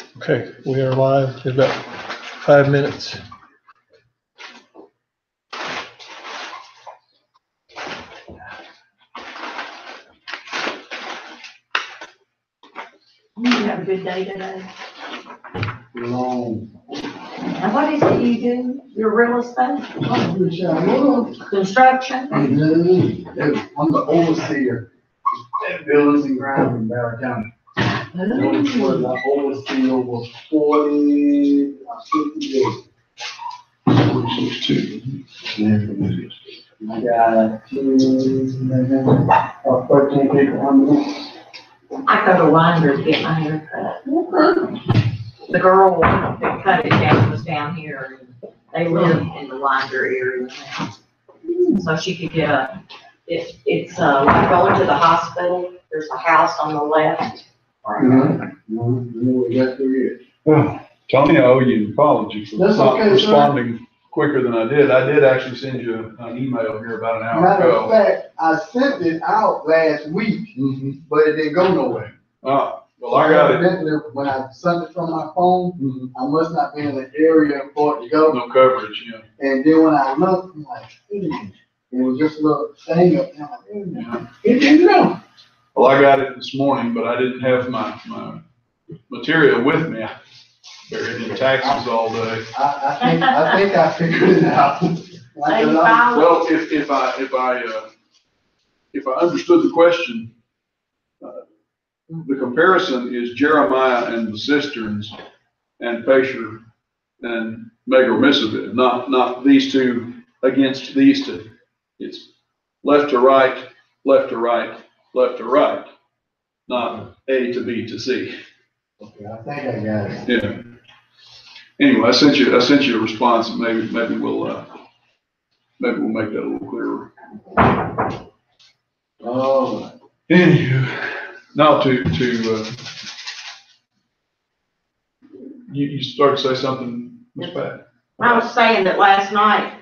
Okay, we are live. We've got 5 minutes. You have a good day today. Long. And what is it you do? Your real estate? Construction? I'm the overseer at buildings and grounds in Barry County. I oversee over 40, 50 years. I got 13 people under me. I go to Winder to get my hair cut. The girl that cut it down was down here. They live in the Winder area now. So she could get it's like going to the hospital. There's a house on the left. Tony, I owe you an apology for That's not okay, responding quicker than I did. I did actually send you an email here about an hour Matter ago. of fact, I sent it out last week, but it didn't go nowhere. Well, I got it. Evidently, when I sent it from my phone, I must not be in the area for it to go. No coverage, yeah. And then when I looked, I'm like, it was just a little thing up there. Yeah. It didn't go. Well, I got it this morning, but I didn't have my material with me. I buried in taxes all day. I think I figured it out. Well, if I understood the question, the comparison is Jeremiah and the cisterns and Pesher and Megar-Missavib, not these two against these two. It's left to right, left to right, left to right, not A to B to C. Okay, I think I got it. Yeah. Anyway, I sent you a response, and maybe we'll make that a little clearer. Oh. Anywho, now you started to say something, Ms. Pat. I was saying that last night,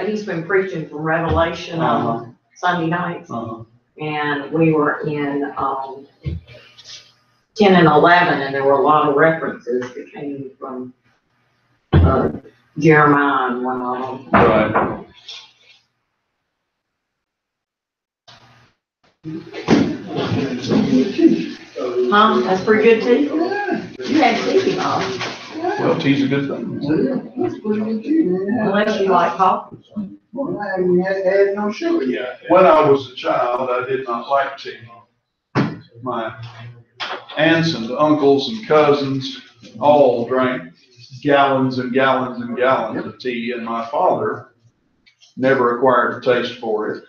he's been preaching from Revelation on Sunday nights. And we were in 10 and 11, and there were a lot of references that came from Jeremiah and one of them. Right. That's pretty good too. You had tea, Mom. Well, tea's a good thing. Yeah, that's pretty good too, man. Unless you like coffee. Well, I haven't had no sugar yet. When I was a child, I did not like tea. My aunts and uncles and cousins all drank gallons and gallons and gallons of tea, and my father never acquired a taste for it.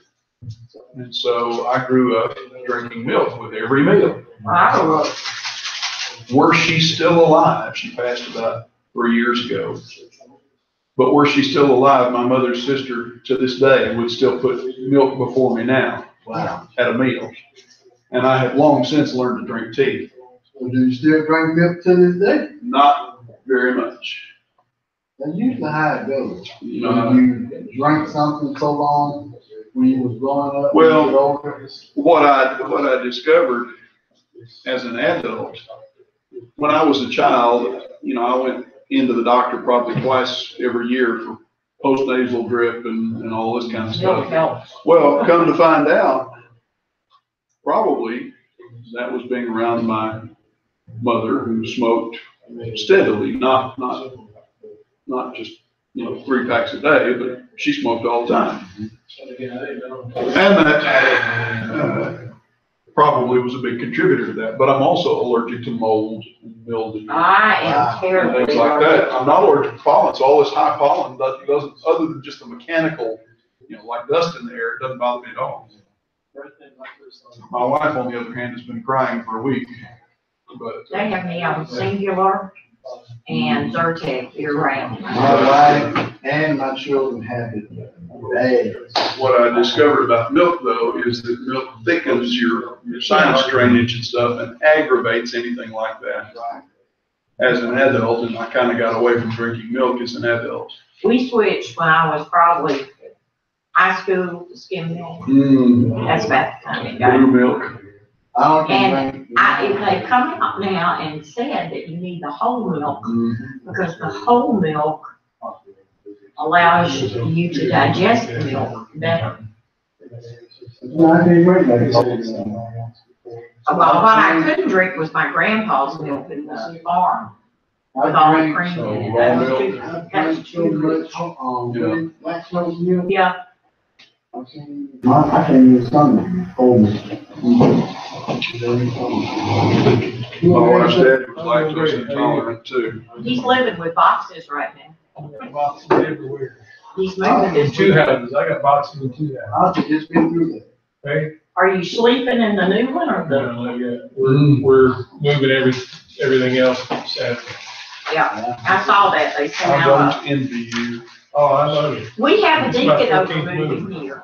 And so I grew up drinking milk with every meal. Wow. Were she still alive? She passed about 3 years ago. But were she still alive, my mother's sister to this day would still put milk before me now. Wow. At a meal. And I have long since learned to drink tea. So do you still drink milk to this day? Not very much. That's usually how it goes. You know, When you drank something so long when you was growing up. Well, you get older. what I discovered as an adult, when I was a child, I went into the doctor probably twice every year for postnasal drip and all this kind of Milk stuff. helps. Well, come to find out, probably that was being around my mother who smoked steadily, not just 3 packs a day, but she smoked all the time. And that probably was a big contributor to that. But I'm also allergic to mold and mildew. I am And terribly things like that. I'm not allergic to pollen, so all this high pollen doesn't, other than just the mechanical, like dust in the air, it doesn't bother me at all. My wife, on the other hand, has been crying for a week. But They have me on Singular and Zyrtec year round. My wife and my children have it bad. what I discovered about milk, though, is that milk thickens your sinus drainage and stuff and aggravates anything like that. As an adult, and I kind of got away from drinking milk as an adult. We switched when I was probably high school to skim milk. That's about the time it got. Blue milk. I don't And think. if they come out now and said that you need the whole milk, because the whole milk allows you to digest the milk better. No, I can't drink that. Well, what I couldn't drink was my grandpa's milk in the farm with all the cream in it. That was too rich. Lactose milk. Yeah, I can't use some whole milk. My wife's dad was lactose intolerant too. he's living with boxes right now. Boxes everywhere. He's moving In this two week. houses, I got boxes in two houses. I've just been through that. Okay? Are you sleeping in the new one or the? No, yeah, we're moving everything else Saturday. Yeah, I saw that, they sent I out don't envy you. Oh, I love it. we have a It's my deacon over 14th moving move. here,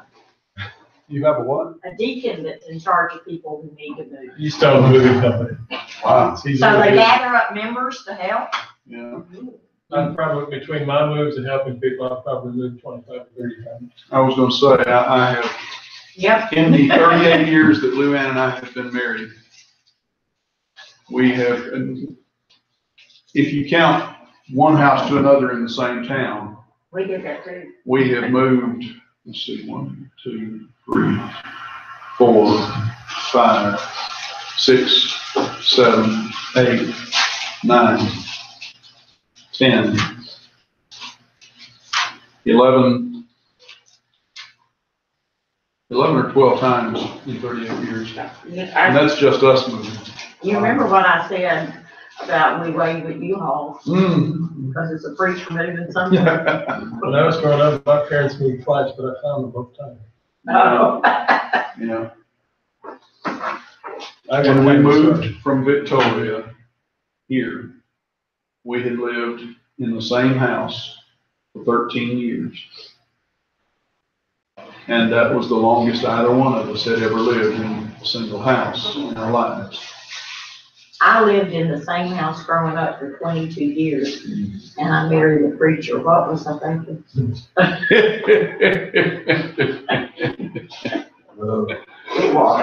You have a what? a deacon that's in charge of people who need to move. You start a moving company. Wow. He's So really they good. gather up members to help? Yeah. I'm probably, between my moves and helping people, I've probably moved 25 to 30 times. I was gonna say, I have, Yep. in the 38 years that Lou Ann and I have been married, we have, and if you count one house to another in the same town, We did that too. we have moved, let's see, 1, 2, 3, 4, 5, 6, 7, 8, 9, 10, 11 or 12 times in 38 years. And that's just us moving. You remember what I said about we wave at U-Haul, because it's a preacher moving something? When I was growing up, my parents moved twice, but I found them both times. Oh. Yeah. I got When we kind of moved from Victoria here, we had lived in the same house for 13 years. And that was the longest either one of us had ever lived in a single house in our lives. I lived in the same house growing up for 22 years, and I married a preacher. What was I thinking? It was.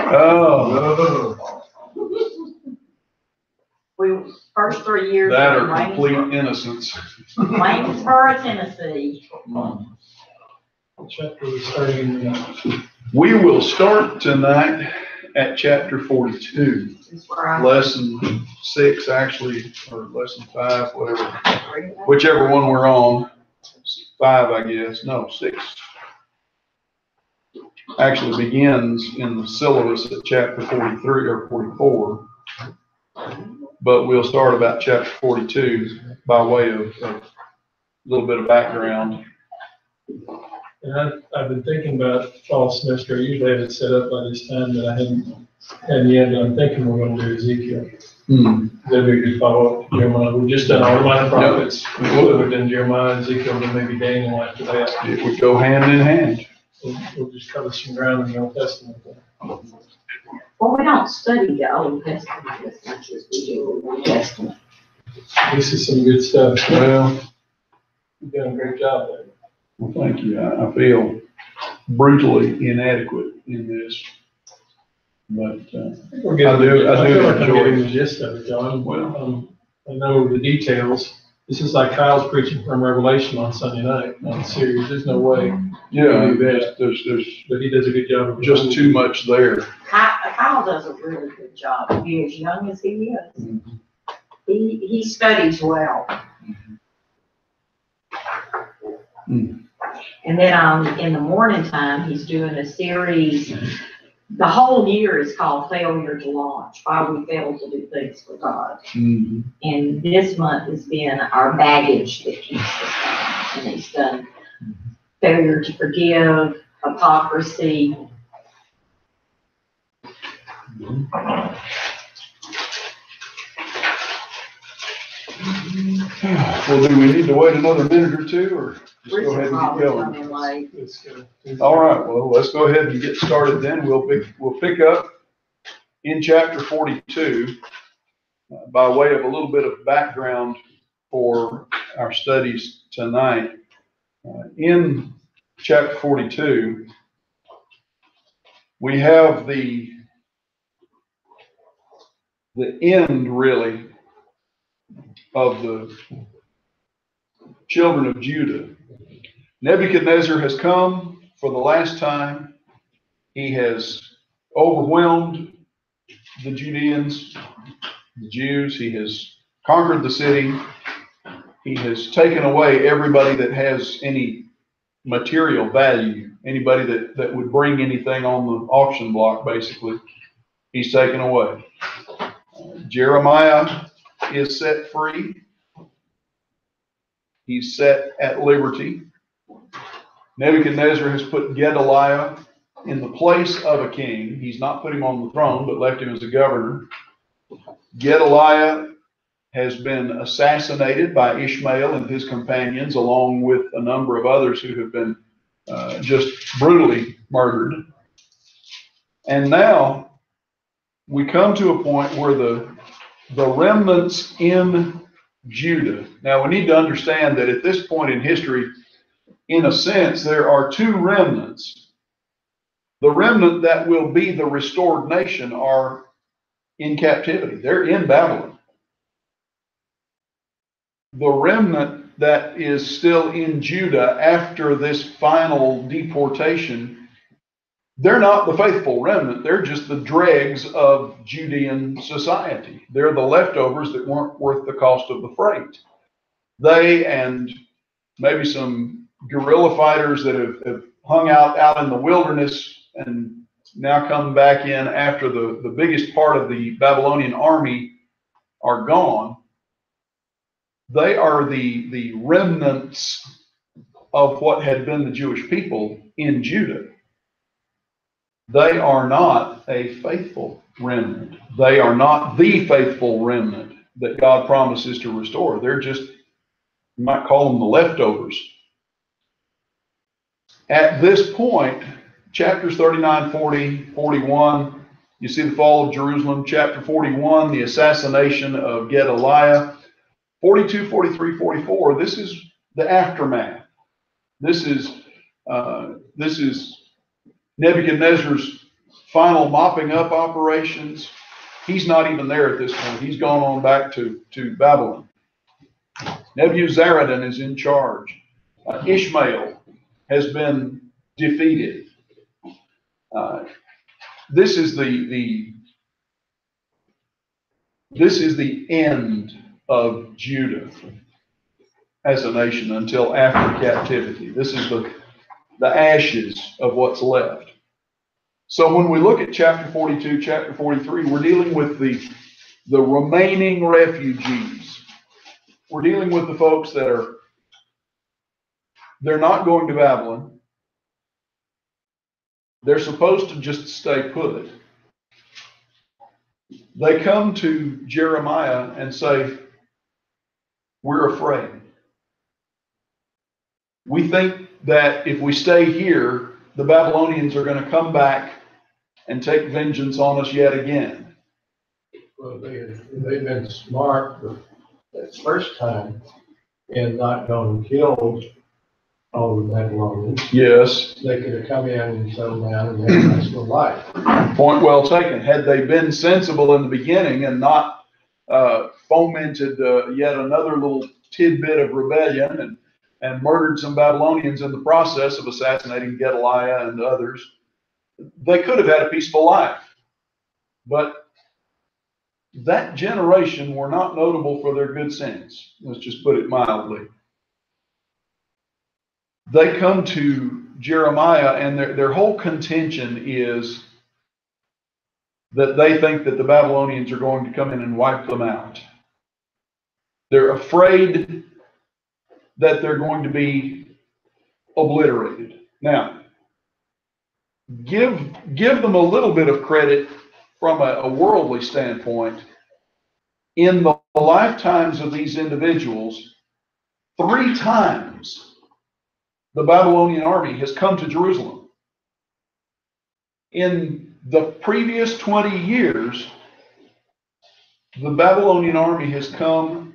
Oh, We, first 3 years. that in or complete Waynesboro, innocence. Waynesboro, Tennessee. Chapter was starting in, We will start tonight at chapter 42, Is where I lesson 6 actually, or lesson 5, whatever, whichever one we're on. 5, I guess, no, 6. Actually begins in the syllabus at chapter 43 or 44. But we'll start about chapter 42 by way of a little bit of background. and I've been thinking about fall semester. I usually have it set up by this time, but I hadn't yet. I'm thinking we're going to do Ezekiel. That'd be a good follow-up to Jeremiah. We've just done all the minor prophets. We've done Jeremiah, Ezekiel, then maybe Daniel after that. It would go hand in hand. We'll just cover some ground in the Old Testament. Well, we don't study the Old Testament as much as we do the New Testament. This is some good stuff. Well, You've done a great job there. well, thank you. I feel brutally inadequate in this, but We're getting I do I feel like I'm enjoy getting it. the gist of it, John. Well, I know the details. This is like Kyle's preaching from Revelation on Sunday night, on the series. There's no way, yeah, there's but he does a good job of just too much there. Kyle does a really good job. To be as young as he is, he studies well. And then in the morning time, he's doing a series. The whole year is called Failure to Launch, why we fail to do things for God. And this month has been our baggage that keeps us going. And he's done failure to forgive, hypocrisy. Well, do we need to wait another minute or two, or just go ahead Richard and get probably going? coming late. All right, well, let's go ahead and get started then. We'll pick up in chapter 42 by way of a little bit of background for our studies tonight. In chapter 42, we have the the end, really, of the children of Judah. Nebuchadnezzar has come for the last time. He has overwhelmed the Judeans, the Jews. He has conquered the city. He has taken away everybody that has any material value, anybody that would bring anything on the auction block, basically. He's taken away. Jeremiah is set free. He's set at liberty. Nebuchadnezzar has put Gedaliah in the place of a king. He's not put him on the throne, but left him as a governor. Gedaliah has been assassinated by Ishmael and his companions, along with a number of others who have been just brutally murdered. And now we come to a point where the remnants in Judah. Now we need to understand that at this point in history, in a sense, there are two remnants. The remnant that will be the restored nation are in captivity. They're in Babylon. The remnant that is still in Judah after this final deportation, they're not the faithful remnant. They're just the dregs of Judean society. They're the leftovers that weren't worth the cost of the freight. They and maybe some guerrilla fighters that have hung out in the wilderness and now come back in after the biggest part of the Babylonian army are gone. They are the remnants of what had been the Jewish people in Judah. They are not a faithful remnant. They are not the faithful remnant that God promises to restore. They're just, you might call them the leftovers. At this point, chapters 39, 40, 41, you see the fall of Jerusalem. Chapter 41, the assassination of Gedaliah. 42, 43, 44, this is the aftermath. This is Nebuchadnezzar's final mopping up operations. He's not even there at this point. He's gone on back to Babylon. Nebuzaradan is in charge. Ishmael has been defeated. This is the end of Judah as a nation until after captivity. This is the ashes of what's left. So when we look at chapter 42, chapter 43, we're dealing with the remaining refugees. We're dealing with the folks that they're not going to Babylon. They're supposed to just stay put. They come to Jeremiah and say, we're afraid. We think that if we stay here, the Babylonians are going to come back and take vengeance on us yet again. Well, they've been smart the first time in not going to kill all the Babylonians. Yes. They could have come in and settled down and had a nice little life. Point well taken. Had they been sensible in the beginning and not fomented yet another little tidbit of rebellion and murdered some Babylonians in the process of assassinating Gedaliah and others, they could have had a peaceful life. But that generation were not notable for their good sense. Let's just put it mildly. They come to Jeremiah and their whole contention is that they think that the Babylonians are going to come in and wipe them out. They're afraid that they're going to be obliterated. Now, give them a little bit of credit from a worldly standpoint. In the lifetimes of these individuals, 3 times the Babylonian army has come to Jerusalem. In the previous 20 years, the Babylonian army has come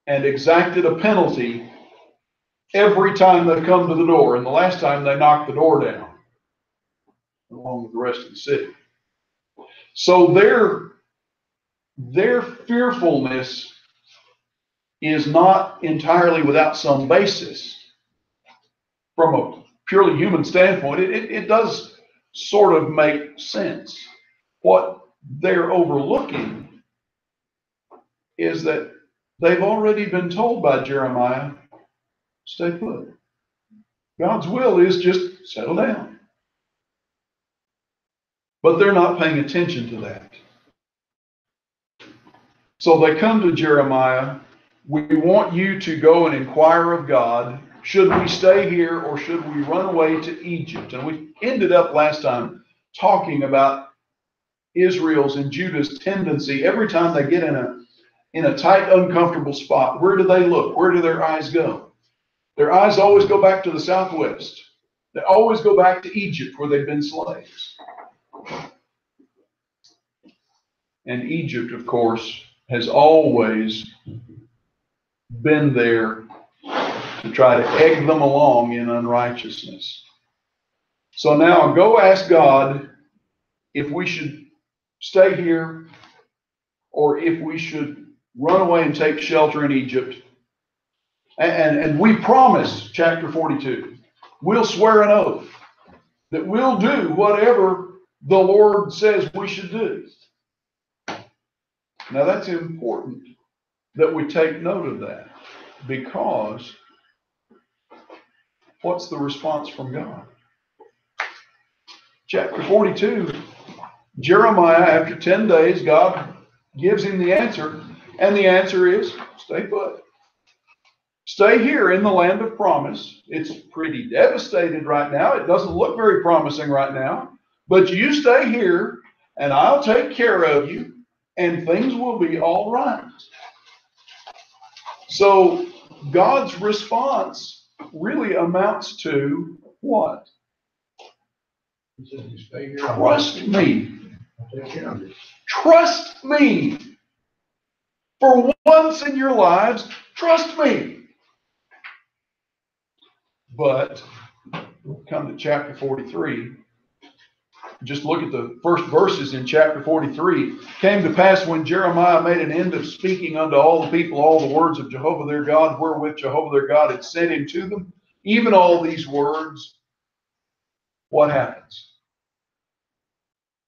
and exacted a penalty every time they've come to the door, and the last time they knocked the door down, along with the rest of the city. So their fearfulness is not entirely without some basis. From a purely human standpoint, it does sort of make sense. What they're overlooking is that they've already been told by Jeremiah, stay put. God's will is just settle down. But they're not paying attention to that. So they come to Jeremiah, we want you to go and inquire of God, should we stay here or should we run away to Egypt? And we ended up last time talking about Israel's and Judah's tendency every time they get in a tight, uncomfortable spot. Where do they look? Where do their eyes go? Their eyes always go back to the southwest. They always go back to Egypt where they've been slaves. And Egypt, of course, has always been there to try to egg them along in unrighteousness. So now go ask God if we should stay here or if we should run away and take shelter in Egypt. And we promise, chapter 42, we'll swear an oath that we'll do whatever the Lord says we should do. Now that's important that we take note of that, because what's the response from God? Chapter 42, Jeremiah, after 10 days, God gives him the answer, and the answer is, stay put. Stay here in the land of promise. It's pretty devastated right now. It doesn't look very promising right now, but you stay here, and I'll take care of you, and things will be all right. So God's response really amounts to what? He said, you stay here. Trust me. I'll take care of you. Trust me. For once in your lives, trust me. But come to chapter 43. Just look at the first verses in chapter 43. Came to pass when Jeremiah made an end of speaking unto all the people all the words of Jehovah their God, wherewith Jehovah their God had sent him to them, even all these words, what happens?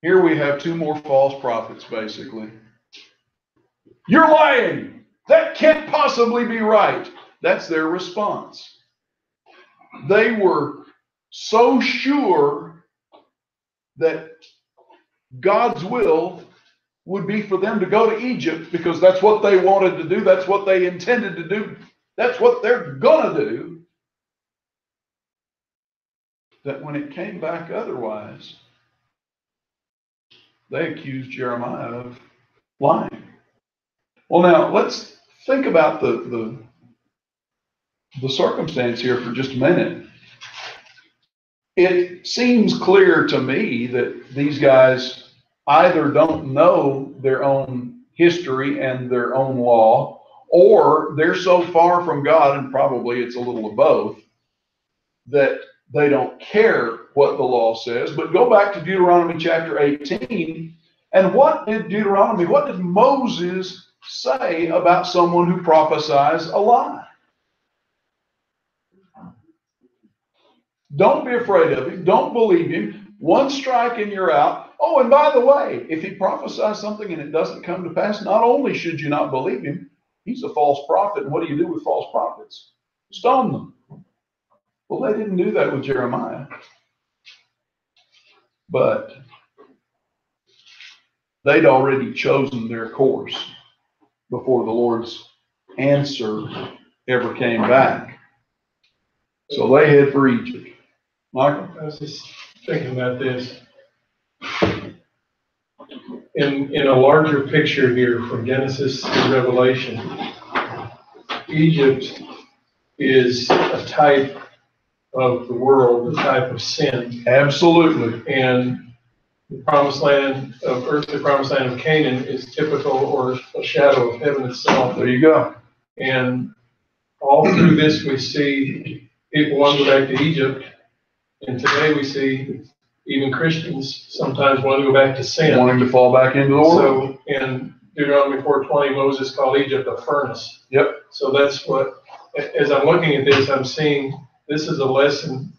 Here we have two more false prophets, basically. You're lying. That can't possibly be right. That's their response. They were so sure that God's will would be for them to go to Egypt because that's what they wanted to do. That's what they intended to do. That's what they're going to do. That when it came back otherwise, they accused Jeremiah of lying. Well, now let's think about the circumstance here for just a minute. It seems clear to me that these guys either don't know their own history and their own law, or they're so far from God, and probably it's a little of both, that they don't care what the law says. But go back to Deuteronomy chapter 18, and what did Moses say about someone who prophesies a lie? Don't be afraid of him. Don't believe him. One strike and you're out. Oh, and by the way, if he prophesies something and it doesn't come to pass, not only should you not believe him, he's a false prophet. And what do you do with false prophets? Stone them. Well, they didn't do that with Jeremiah. But they'd already chosen their course before the Lord's answer ever came back. So they head for Egypt. Michael? I was just thinking about this. In a larger picture here from Genesis to Revelation, Egypt is a type of the world, a type of sin. Absolutely. And the promised land of earth, the promised land of Canaan is typical or a shadow of heaven itself. There you go. And all through this we see people want to go back to Egypt. And today we see even Christians sometimes want to go back to sin. Wanting to fall back into the world. So, and Deuteronomy 4:20, Moses called Egypt a furnace. Yep. So that's what, as I'm looking at this, I'm seeing this is a lesson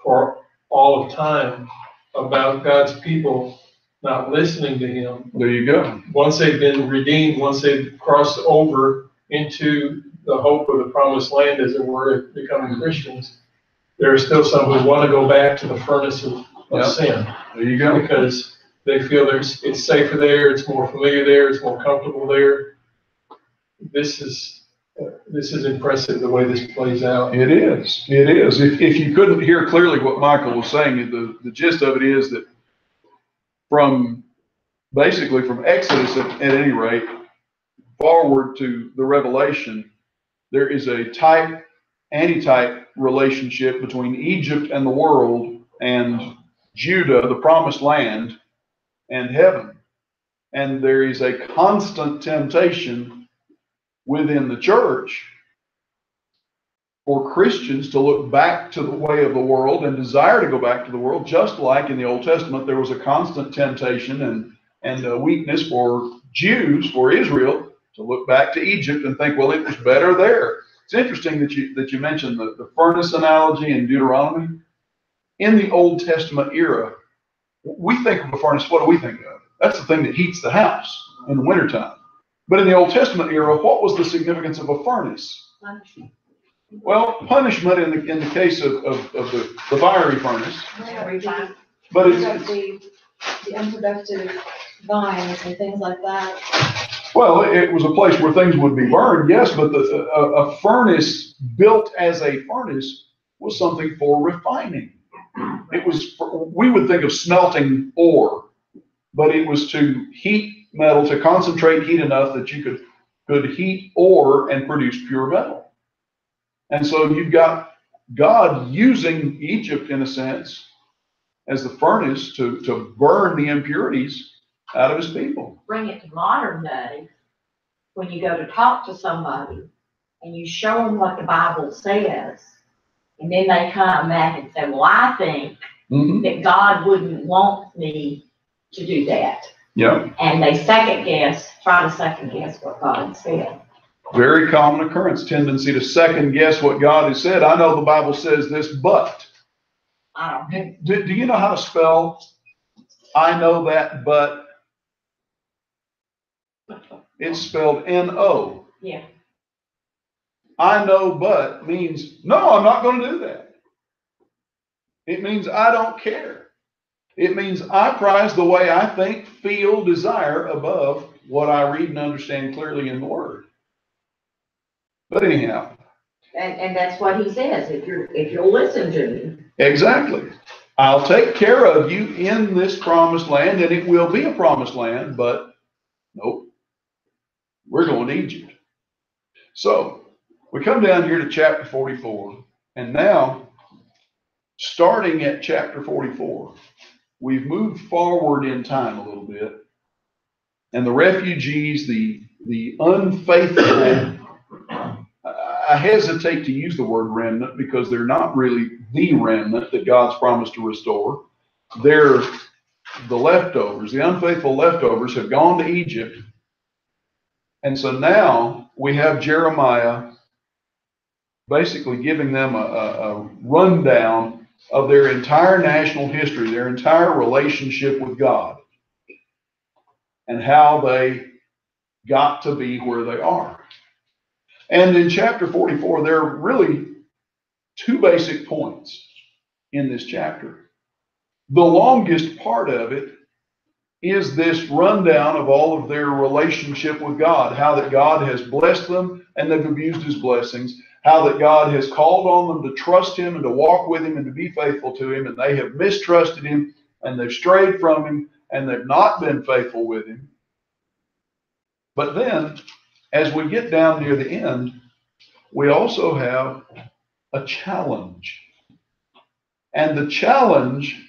for all of time about God's people not listening to him. There you go. Once they've been redeemed, once they've crossed over into the hope of the promised land, as it were, becoming Christians, there are still some who want to go back to the furnace of Yep. sin. There you go. Because they feel it's safer there, it's more familiar there, it's more comfortable there. This is impressive the way this plays out. It is. It is. If you couldn't hear clearly what Michael was saying, the gist of it is that basically from Exodus at any rate, forward to the Revelation, there is a anti-type relationship between Egypt and the world and Judah, the promised land, and heaven. And there is a constant temptation within the church for Christians to look back to the way of the world and desire to go back to the world, just like in the Old Testament there was a constant temptation and a weakness for Jews, for Israel, to look back to Egypt and think, well, it was better there. It's interesting that you mentioned the furnace analogy in Deuteronomy. In the Old Testament era, we think of a furnace, what do we think of? That's the thing that heats the house in the wintertime. But in the Old Testament era, what was the significance of a furnace? Punishment. Well, punishment in the case of the fiery furnace. Every time. But the unproductive vines and things like that. well, it was a place where things would be burned, yes, but a furnace built as a furnace was something for refining. It was, we would think of smelting ore, but it was to heat metal, to concentrate heat enough that you could heat ore and produce pure metal. And so you've got God using Egypt, in a sense, as the furnace to burn the impurities out of his people. Bring it to modern day, when you go to talk to somebody and you show them what the Bible says, and then they come back and say, well, I think that God wouldn't want me to do that. Yeah. And they try to second guess what God said. Very common occurrence, tendency to second guess what God has said. I know the Bible says this, but. I don't Do you know how to spell I know that, but? It's spelled N-O. Yeah. I know but means, no, I'm not going to do that. It means I don't care. It means I prize the way I think, feel, desire above what I read and understand clearly in the Word. But anyhow. And that's what he says, if you'll listen to me. Exactly. I'll take care of you in this promised land, and it will be a promised land, but nope. We're going to Egypt. So we come down here to chapter 44, and now, starting at chapter 44, we've moved forward in time a little bit, and the refugees, the unfaithful, I hesitate to use the word remnant because they're not really the remnant that God's promised to restore. They're the leftovers. The unfaithful leftovers have gone to Egypt. And so now we have Jeremiah basically giving them a rundown of their entire national history, their entire relationship with God, and how they got to be where they are. And in chapter 44, there are really two basic points in this chapter. The longest part of it is this rundown of all of their relationship with God, how that God has blessed them and they've abused his blessings, how that God has called on them to trust him and to walk with him and to be faithful to him, and they have mistrusted him and they've strayed from him and they've not been faithful with him. But then, as we get down near the end, we also have a challenge. And the challenge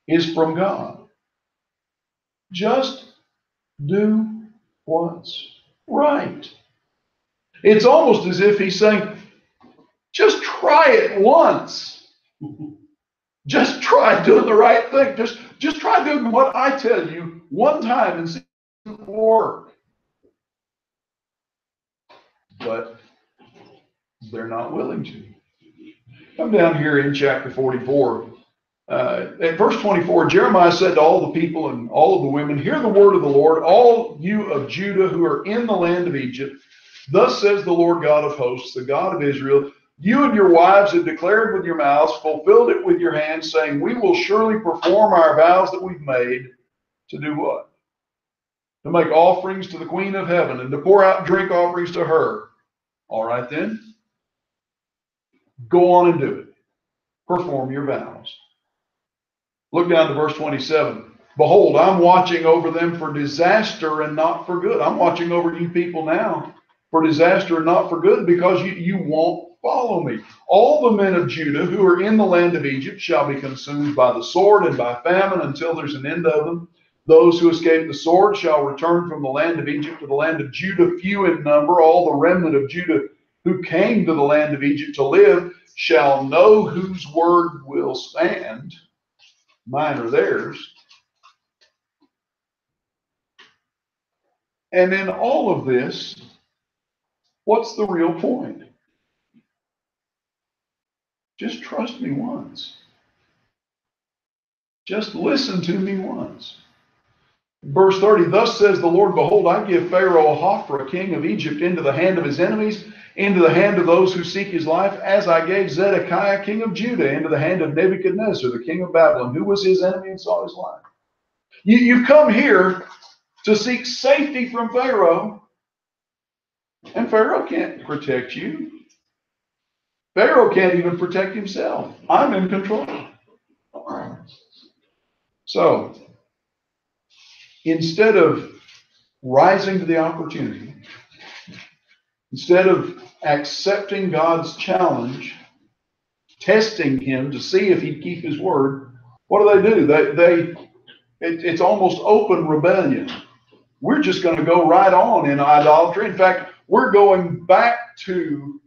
is from God. Just do what's right. It's almost as if he's saying, just try it once. Just try doing the right thing. Just try doing what I tell you one time and see work. But they're not willing to. Come down here in chapter 44. At verse 24, Jeremiah said to all the people and all of the women, "Hear the word of the Lord, all you of Judah who are in the land of Egypt. Thus says the Lord God of hosts, the God of Israel, you and your wives have declared with your mouths, fulfilled it with your hands, saying, we will surely perform our vows that we've made." To do what? To make offerings to the Queen of Heaven and to pour out drink offerings to her. All right then. Go on and do it. Perform your vows. Look down to verse 27. Behold, I'm watching over them for disaster and not for good. I'm watching over you people now for disaster and not for good, because you won't follow me. All the men of Judah who are in the land of Egypt shall be consumed by the sword and by famine until there's an end of them. Those who escape the sword shall return from the land of Egypt to the land of Judah, few in number. All the remnant of Judah who came to the land of Egypt to live shall know whose word will stand, mine or theirs. And in all of this, what's the real point? Just trust me once. Just listen to me once. Verse 30, thus says the Lord, behold, I give Pharaoh Hophra, king of Egypt, into the hand of his enemies, into the hand of those who seek his life, as I gave Zedekiah, king of Judah, into the hand of Nebuchadnezzar, the king of Babylon, who was his enemy and saw his life. You've come here to seek safety from Pharaoh, and Pharaoh can't protect you. Pharaoh can't even protect himself. I'm in control. So, instead of rising to the opportunity, instead of accepting God's challenge, testing him to see if he'd keep his word, what do? It's almost open rebellion. We're just going to go right on in idolatry. In fact, we're going back to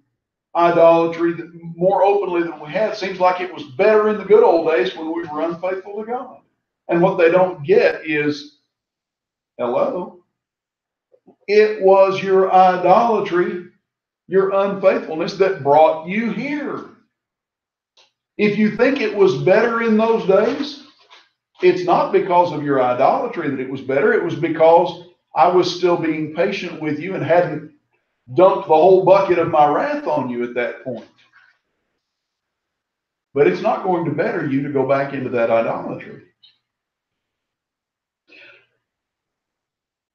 idolatry more openly than we had. Seems like it was better in the good old days when we were unfaithful to God. And what they don't get is, hello, it was your idolatry, your unfaithfulness that brought you here. If you think it was better in those days, it's not because of your idolatry that it was better. It was because I was still being patient with you and hadn't dumped the whole bucket of my wrath on you at that point. But it's not going to better you to go back into that idolatry.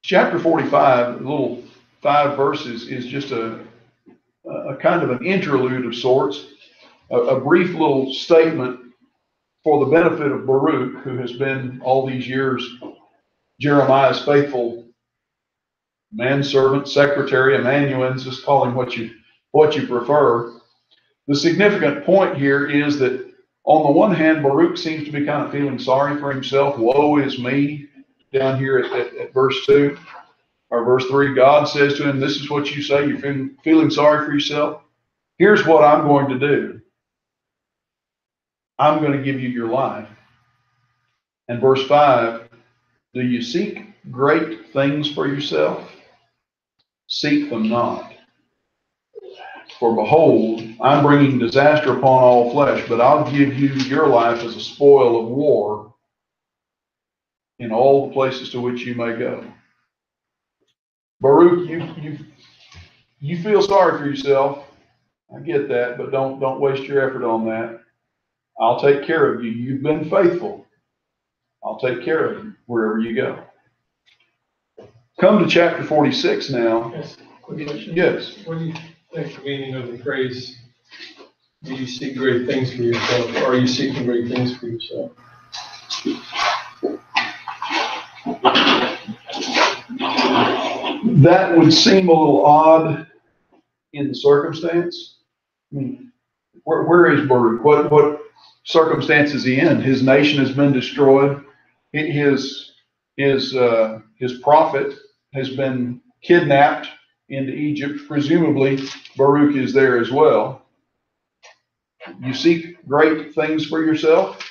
Chapter 45, the little 5 verses, is just a kind of an interlude of sorts, a brief little statement for the benefit of Baruch, who has been all these years Jeremiah's faithful manservant, secretary, amanuensis, call him what you prefer. The significant point here is that on the one hand, Baruch seems to be kind of feeling sorry for himself. Woe is me, down here at verse 2 or verse 3. God says to him, this is what you say, you're feeling sorry for yourself. Here's what I'm going to do. I'm going to give you your life. And verse 5, do you seek great things for yourself? Seek them not. For behold, I'm bringing disaster upon all flesh, but I'll give you your life as a spoil of war in all the places to which you may go. Baruch, you feel sorry for yourself. I get that, but don't waste your effort on that. I'll take care of you. You've been faithful. I'll take care of you wherever you go. Come to chapter 46 now. Yes. Quick question. Yes. What do you think the meaning of the phrase, do you seek great things for yourself, or are you seeking great things for yourself? That would seem a little odd in the circumstance. I mean, where is Baruch? What circumstance is he in? His nation has been destroyed. His prophet has been kidnapped into Egypt. Presumably, Baruch is there as well. You seek great things for yourself?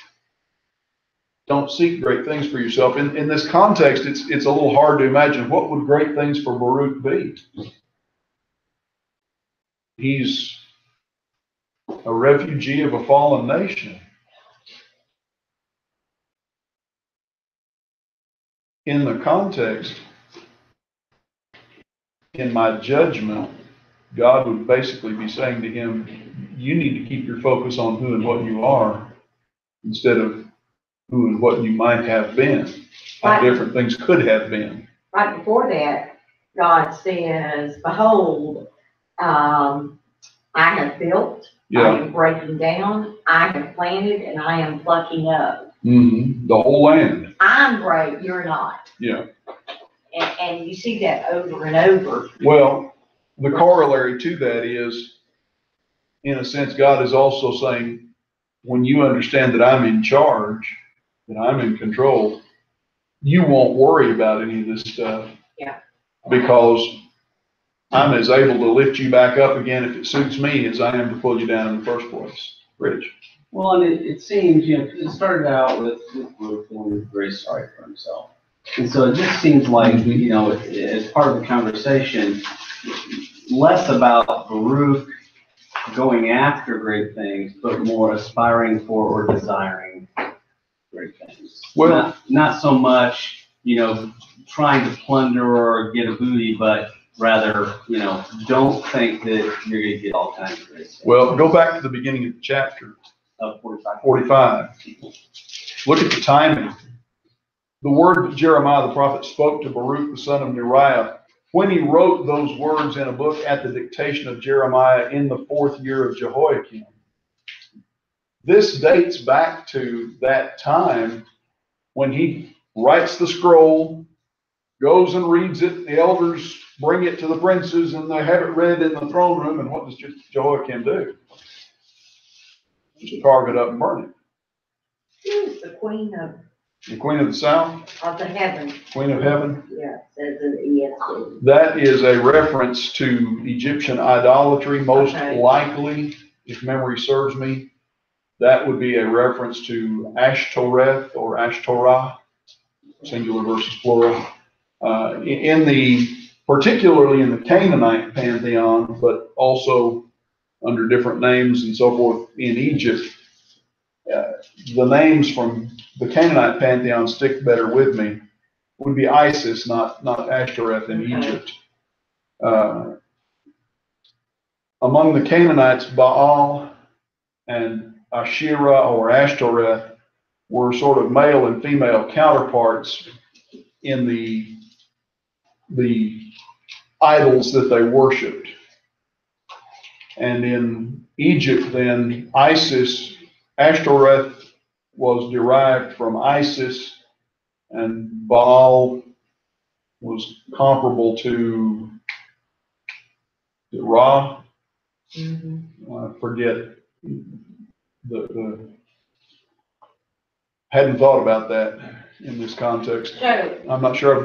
don't seek great things for yourself. In this context, it's a little hard to imagine what would great things for Baruch be. He's a refugee of a fallen nation. In the context, in my judgment, God would basically be saying to him, you need to keep your focus on who and what you are instead of who and what you might have been, how different things could have been. Right before that, God says, behold, I have built, I am breaking down, I have planted, and I am plucking up. Mm-hmm. The whole land. I'm great, you're not. Yeah. And you see that over and over. Well, the corollary to that is, in a sense, God is also saying, when you understand that I'm in charge, that I'm in control, you won't worry about any of this stuff. Yeah. Because I'm as able to lift you back up again if it suits me as I am to pull you down in the first place. Rich. Well, and it seems, it started out with Baruch feeling very sorry for himself. And so it just seems like, as part of the conversation, less about Baruch going after great things, but more aspiring for or desiring great things. Well, not so much, trying to plunder or get a booty, but rather, don't think that you're going to get all kinds of great stuff. Well, go back to the beginning of the chapter. 45. Look at the timing. The word that Jeremiah the prophet spoke to Baruch the son of Neriah, when he wrote those words in a book at the dictation of Jeremiah in the 4th year of Jehoiakim. This dates back to that time when he writes the scroll, goes and reads it, the elders bring it to the princes, and they have it read in the throne room, and what does Jehoiakim do? Just carve it up and burn it. Who is the queen of? The queen of the south? Of the heaven. Queen of heaven? Yeah, says in ESV. That is a reference to Egyptian idolatry, most likely, if memory serves me. That would be a reference to Ashtoreth or Ashtorah, singular versus plural. Particularly in the Canaanite pantheon, but also under different names and so forth in Egypt. The names from the Canaanite pantheon stick better with me. Would be Isis, not Ashtoreth in Egypt. Among the Canaanites, Baal and Asherah or Ashtoreth were sort of male and female counterparts in the idols that they worshipped. And in Egypt then, Ashtoreth was derived from Isis, and Baal was comparable to Ra. Mm-hmm. I forget hadn't thought about that in this context. So, I'm not sure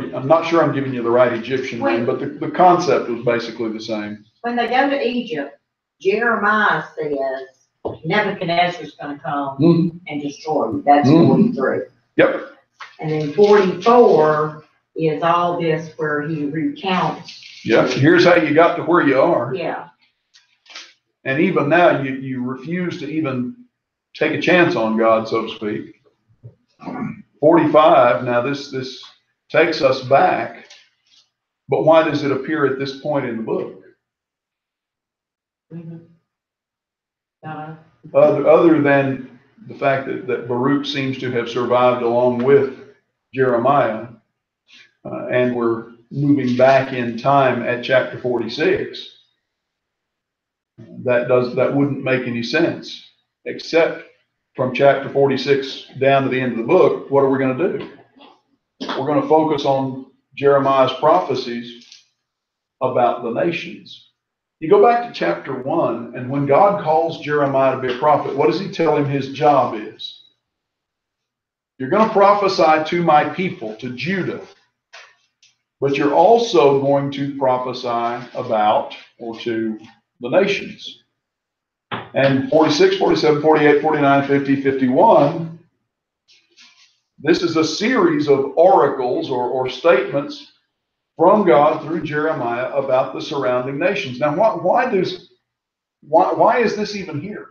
I'm giving you the right Egyptian name, but the concept was basically the same. When they go to Egypt, Jeremiah says Nebuchadnezzar's going to come and destroy you. That's 43. Yep. And then 44 is all this where he recounts. Yeah. Here's how you got to where you are. Yeah. And even now, you refuse to even take a chance on God, so to speak. 45, now this takes us back, but why does it appear at this point in the book? Mm-hmm. Other than the fact that Baruch seems to have survived along with Jeremiah, and we're moving back in time at chapter 46, that wouldn't make any sense, except from chapter 46 down to the end of the book. What are we going to do? We're going to focus on Jeremiah's prophecies about the nations. You go back to chapter 1, and when God calls Jeremiah to be a prophet, what does he tell him his job is? You're going to prophesy to my people, to Judah, but you're also going to prophesy about or to the nations. And 46, 47, 48, 49, 50, 51, This is a series of oracles or statements from God through Jeremiah about the surrounding nations. Now, why is this even here?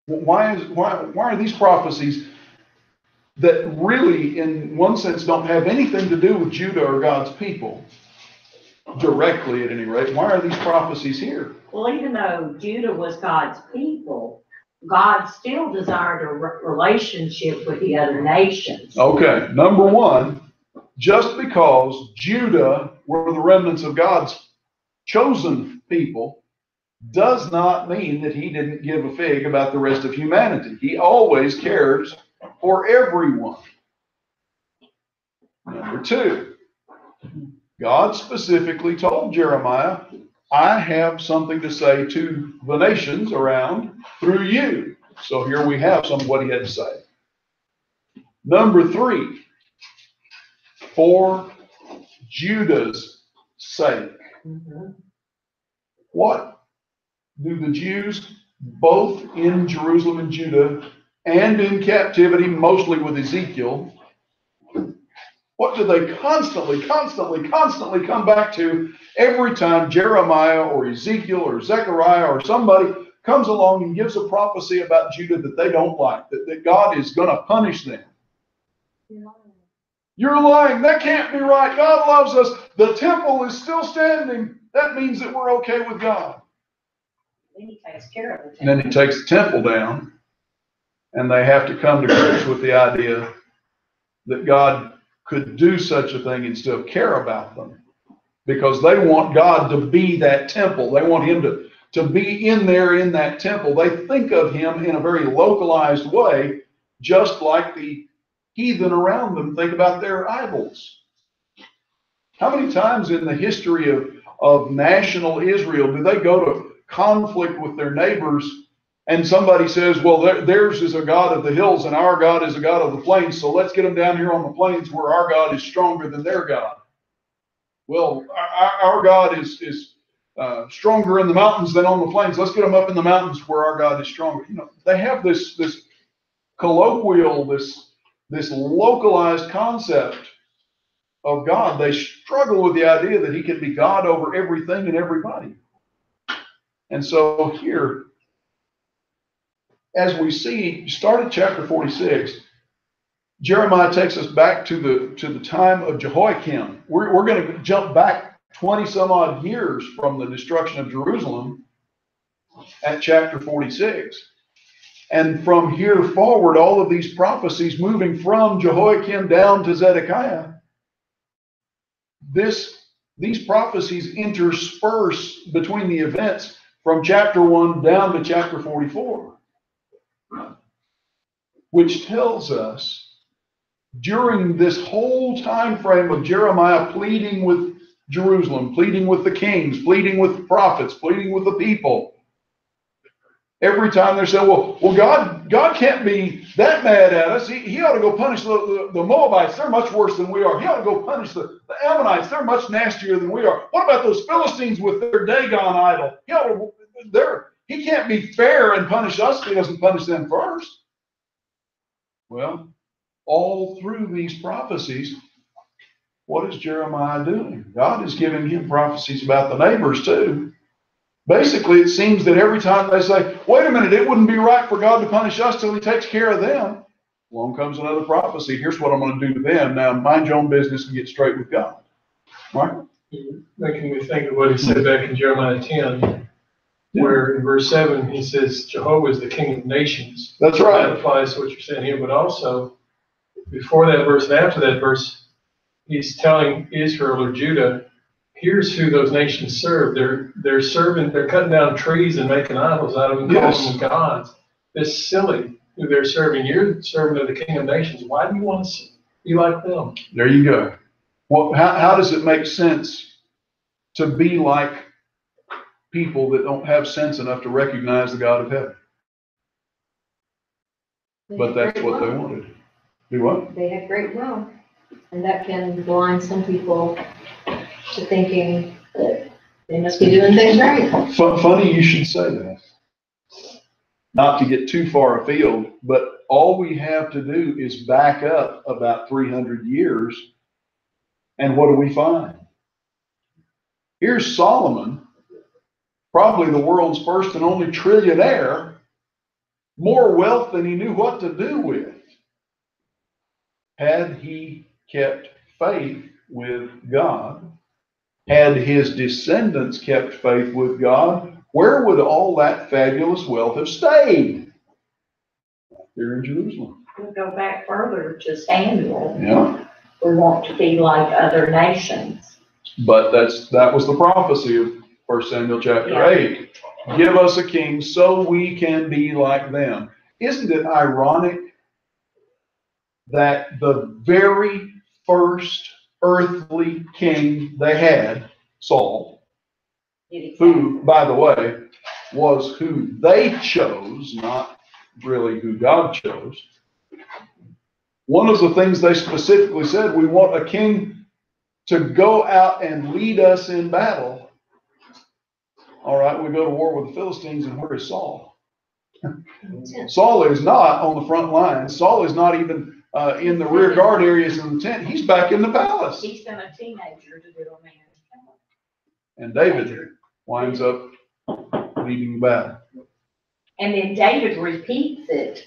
Why are these prophecies that really, in one sense, don't have anything to do with Judah or God's people, directly at any rate? Why are these prophecies here? Well, even though Judah was God's people, God still desired a relationship with the other nations. Okay, number one, just because Judah were the remnants of God's chosen people does not mean that he didn't give a fig about the rest of humanity. He always cares for everyone. Number two, God specifically told Jeremiah, I have something to say to the nations around through you. So here we have some of what he had to say. Number three, for Judah's sake. What do the Jews, both in Jerusalem and Judah and in captivity, mostly with Ezekiel, what do they constantly come back to every time Jeremiah or Ezekiel or Zechariah or somebody comes along and gives a prophecy about Judah that they don't like, that God is going to punish them? You're lying. That can't be right. God loves us. The temple is still standing. That means that we're okay with God. Then he takes care of it. And then he takes the temple down, and they have to come to grips with the idea that God could do such a thing and still care about them, because they want God to be that temple. They want him to be in there in that temple. They think of him in a very localized way, just like the heathen around them think about their idols. How many times in the history of national Israel do they go to conflict with their neighbors, and somebody says, well, theirs is a God of the hills and our God is a God of the plains, so let's get them down here on the plains where our God is stronger than their God. Well, our God is stronger in the mountains than on the plains. Let's get them up in the mountains where our God is stronger. You know, they have this colloquial, this localized concept of God. They struggle with the idea that he can be God over everything and everybody. And so here, as we see, start at chapter 46, Jeremiah takes us back to the time of Jehoiakim. We're going to jump back 20 some odd years from the destruction of Jerusalem at chapter 46. And from here forward, all of these prophecies moving from Jehoiakim down to Zedekiah, these prophecies intersperse between the events from chapter 1 down to chapter 44, which tells us during this whole time frame of Jeremiah pleading with Jerusalem, pleading with the kings, pleading with the prophets, pleading with the people, every time they're saying, well, God can't be that mad at us. He ought to go punish the Moabites. They're much worse than we are. He ought to go punish the Ammonites. They're much nastier than we are. What about those Philistines with their Dagon idol? He can't be fair and punish us if he doesn't punish them first. Well, all through these prophecies, what is Jeremiah doing? God is giving him prophecies about the neighbors too. Basically, it seems that every time they say, wait a minute, it wouldn't be right for God to punish us till he takes care of them, along comes another prophecy. Here's what I'm going to do to them. Now, mind your own business and get straight with God. Right? You're making me think of what he said back in Jeremiah 10, where in verse 7 he says, Jehovah is the King of nations. That's right. That applies to what you're saying here, but also before that verse and after that verse, he's telling Israel or Judah, here's who those nations serve. They're cutting down trees and making idols out of them, calling them gods. It's silly who they're serving. You're serving to the King of nations. Why do you want to be like them? There you go. Well, how does it make sense to be like people that don't have sense enough to recognize the God of heaven? But that's what they wanted. Do what? They have great wealth, and that can blind some people to thinking that they must be doing things right. Funny you should say that. not to get too far afield, but all we have to do is back up about 300 years, and what do we find? Here's Solomon, probably the world's first and only trillionaire, more wealth than he knew what to do with. Had he kept faith with God, had his descendants kept faith with God, where would all that fabulous wealth have stayed? Here in Jerusalem. We'll go back further to Samuel. Yeah. We want to be like other nations. But that was the prophecy of 1 Samuel chapter 8. Give us a king so we can be like them. Isn't it ironic that the very first earthly king they had, Saul, who, by the way, was who they chose, not really who God chose. One of the things they specifically said, we want a king to go out and lead us in battle. All right, we go to war with the Philistines, and where is Saul? Saul is not on the front lines. Saul is not even in the rear guard areas in the tent. He's back in the palace. He's been a teenager to do a man. And David winds up leading the battle. And then David repeats it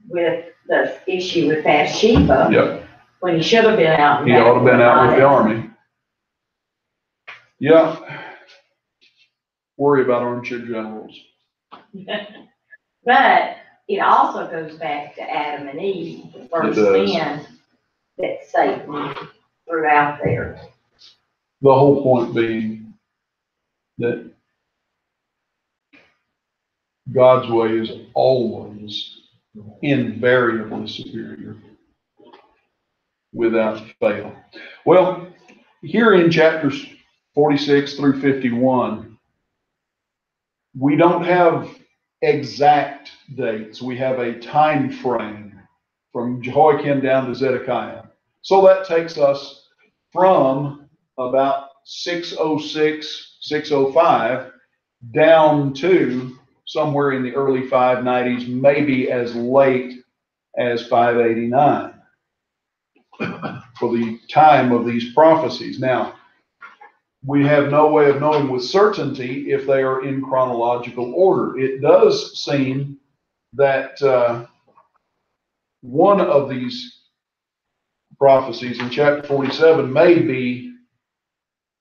with the issue with Bathsheba. Yep. When he should have been out. He ought to have been out with the army. Yeah. Worry about armchair generals. But it also goes back to Adam and Eve, the first sin that Satan threw out there. The whole point being that God's way is always invariably superior, without fail. Well, here in chapters 46 through 51, we don't have exact dates. We have a time frame from Jehoiakim down to Zedekiah. So that takes us from about 606, 605 down to somewhere in the early 590s, maybe as late as 589 for the time of these prophecies. Now, we have no way of knowing with certainty if they are in chronological order. It does seem that one of these prophecies in chapter 47 may be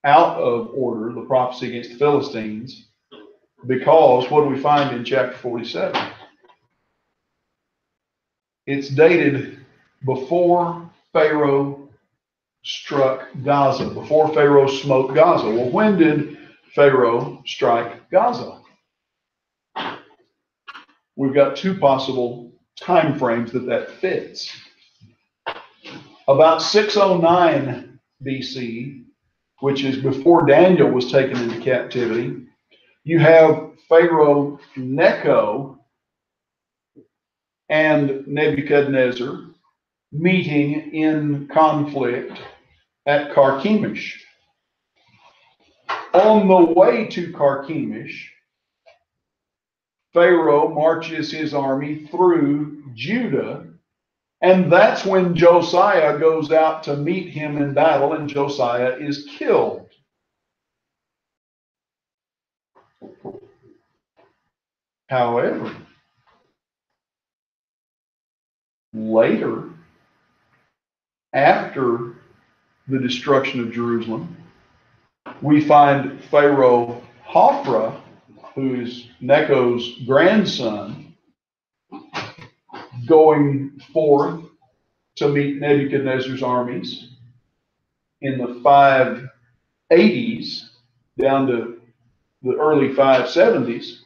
out of order, the prophecy against the Philistines, because what do we find in chapter 47? It's dated before Pharaoh struck Gaza, before Pharaoh smote Gaza. Well, when did Pharaoh strike Gaza? We've got two possible time frames that fits. About 609 BC, which is before Daniel was taken into captivity, you have Pharaoh Necho and Nebuchadnezzar meeting in conflict at Carchemish. On the way to Carchemish, Pharaoh marches his army through Judah, and that's when Josiah goes out to meet him in battle, and Josiah is killed. However, later, after the destruction of Jerusalem, we find Pharaoh Hophra, who is Necho's grandson, going forth to meet Nebuchadnezzar's armies in the 580s down to the early 570s,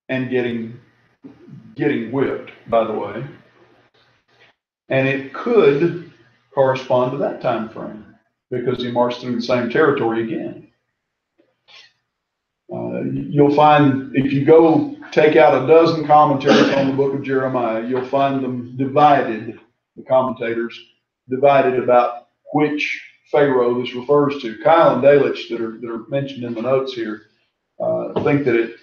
and getting whipped, by the way. And it could correspond to that time frame because he marched through the same territory again. You'll find, if you go take out a dozen commentaries on the book of Jeremiah, you'll find them divided, the commentators divided about which Pharaoh this refers to. Kyle and Delitzsch, that are mentioned in the notes here, think that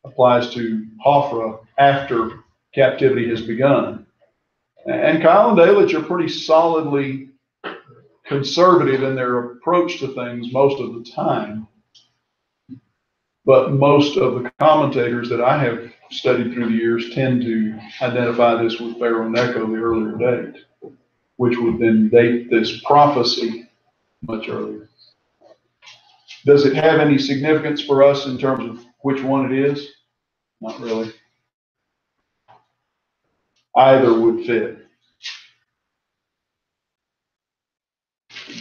applies to Hophra after captivity has begun. And Kyle and Dalich are pretty solidly conservative in their approach to things most of the time. But most of the commentators that I have studied through the years tend to identify this with Pharaoh Necho, the earlier date, which would then date this prophecy much earlier. Does it have any significance for us in terms of which one it is? Not really. Either would fit.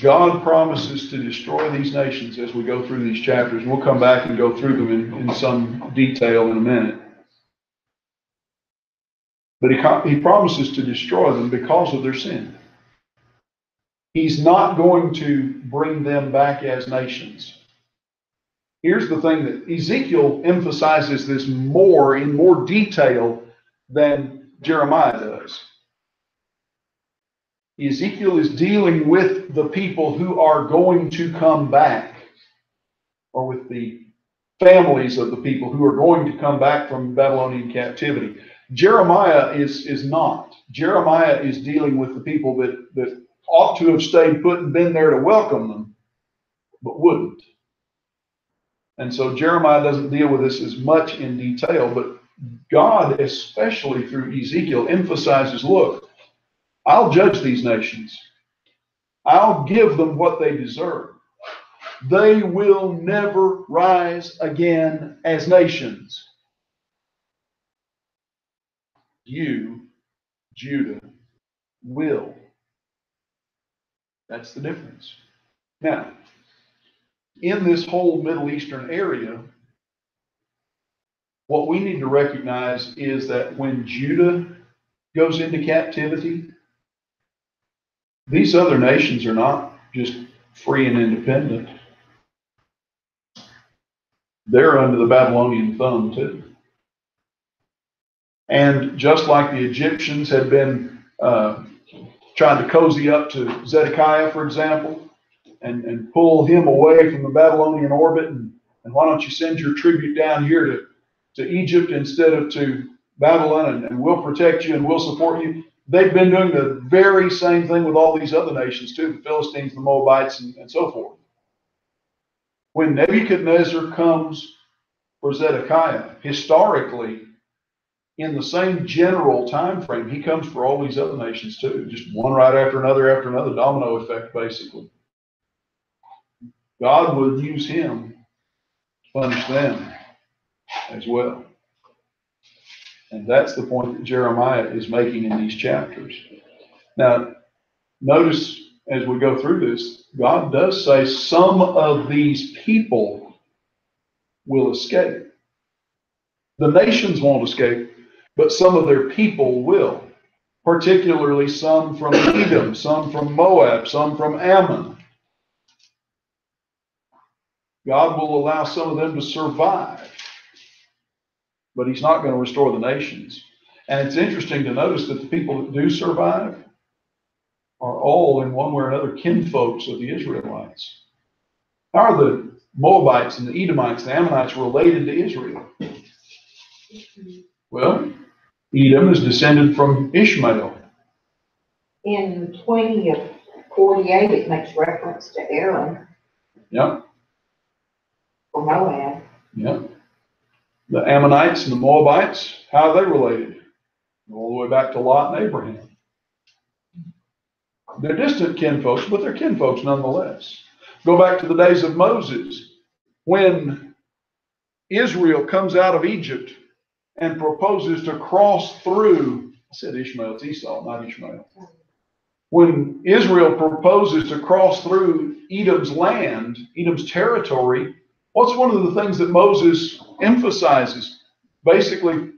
God promises to destroy these nations as we go through these chapters. We'll come back and go through them in some detail in a minute. But he promises to destroy them because of their sin. He's not going to bring them back as nations. Here's the thing that Ezekiel emphasizes this more in more detail than Jeremiah does. Ezekiel is dealing with the people who are going to come back, or with the families of the people who are going to come back from Babylonian captivity. Jeremiah is not. Jeremiah is dealing with the people that ought to have stayed put and been there to welcome them, but wouldn't. And so Jeremiah doesn't deal with this as much in detail, but God, especially through Ezekiel, emphasizes, look, I'll judge these nations. I'll give them what they deserve. They will never rise again as nations. You, Judah, will. That's the difference. Now, in this whole Middle Eastern area, what we need to recognize is that when Judah goes into captivity, these other nations are not just free and independent. They're under the Babylonian thumb too. And just like the Egyptians had been trying to cozy up to Zedekiah, for example, and pull him away from the Babylonian orbit, and why don't you send your tribute down here to Egypt instead of to Babylon, and we'll protect you and we'll support you. They've been doing the very same thing with all these other nations too, the Philistines, the Moabites, and so forth. When Nebuchadnezzar comes for Zedekiah, historically, in the same general time frame, he comes for all these other nations too, just one right after another, domino effect, basically. God will use him to punish them as well. And that's the point that Jeremiah is making in these chapters. Now, notice as we go through this, God does say some of these people will escape. The nations won't escape, but some of their people will. Particularly some from Edom, some from Moab, some from Ammon. God will allow some of them to survive, but he's not going to restore the nations. And it's interesting to notice that the people that do survive are all, in one way or another, kinfolks of the Israelites. How are the Moabites and the Edomites, the Ammonites, related to Israel? Well, Edom is descended from Ishmael. In 20 of 48, it makes reference to Aaron. Yep. For Moab. Yep. The Ammonites and the Moabites, how are they related? All the way back to Lot and Abraham. They're distant kinfolks, but they're kinfolks nonetheless. Go back to the days of Moses, when Israel comes out of Egypt and proposes to cross through, I said Ishmael, it's Esau, not Ishmael. When Israel proposes to cross through Edom's land, Edom's territory, what's one of the things that Moses emphasizes? Basically,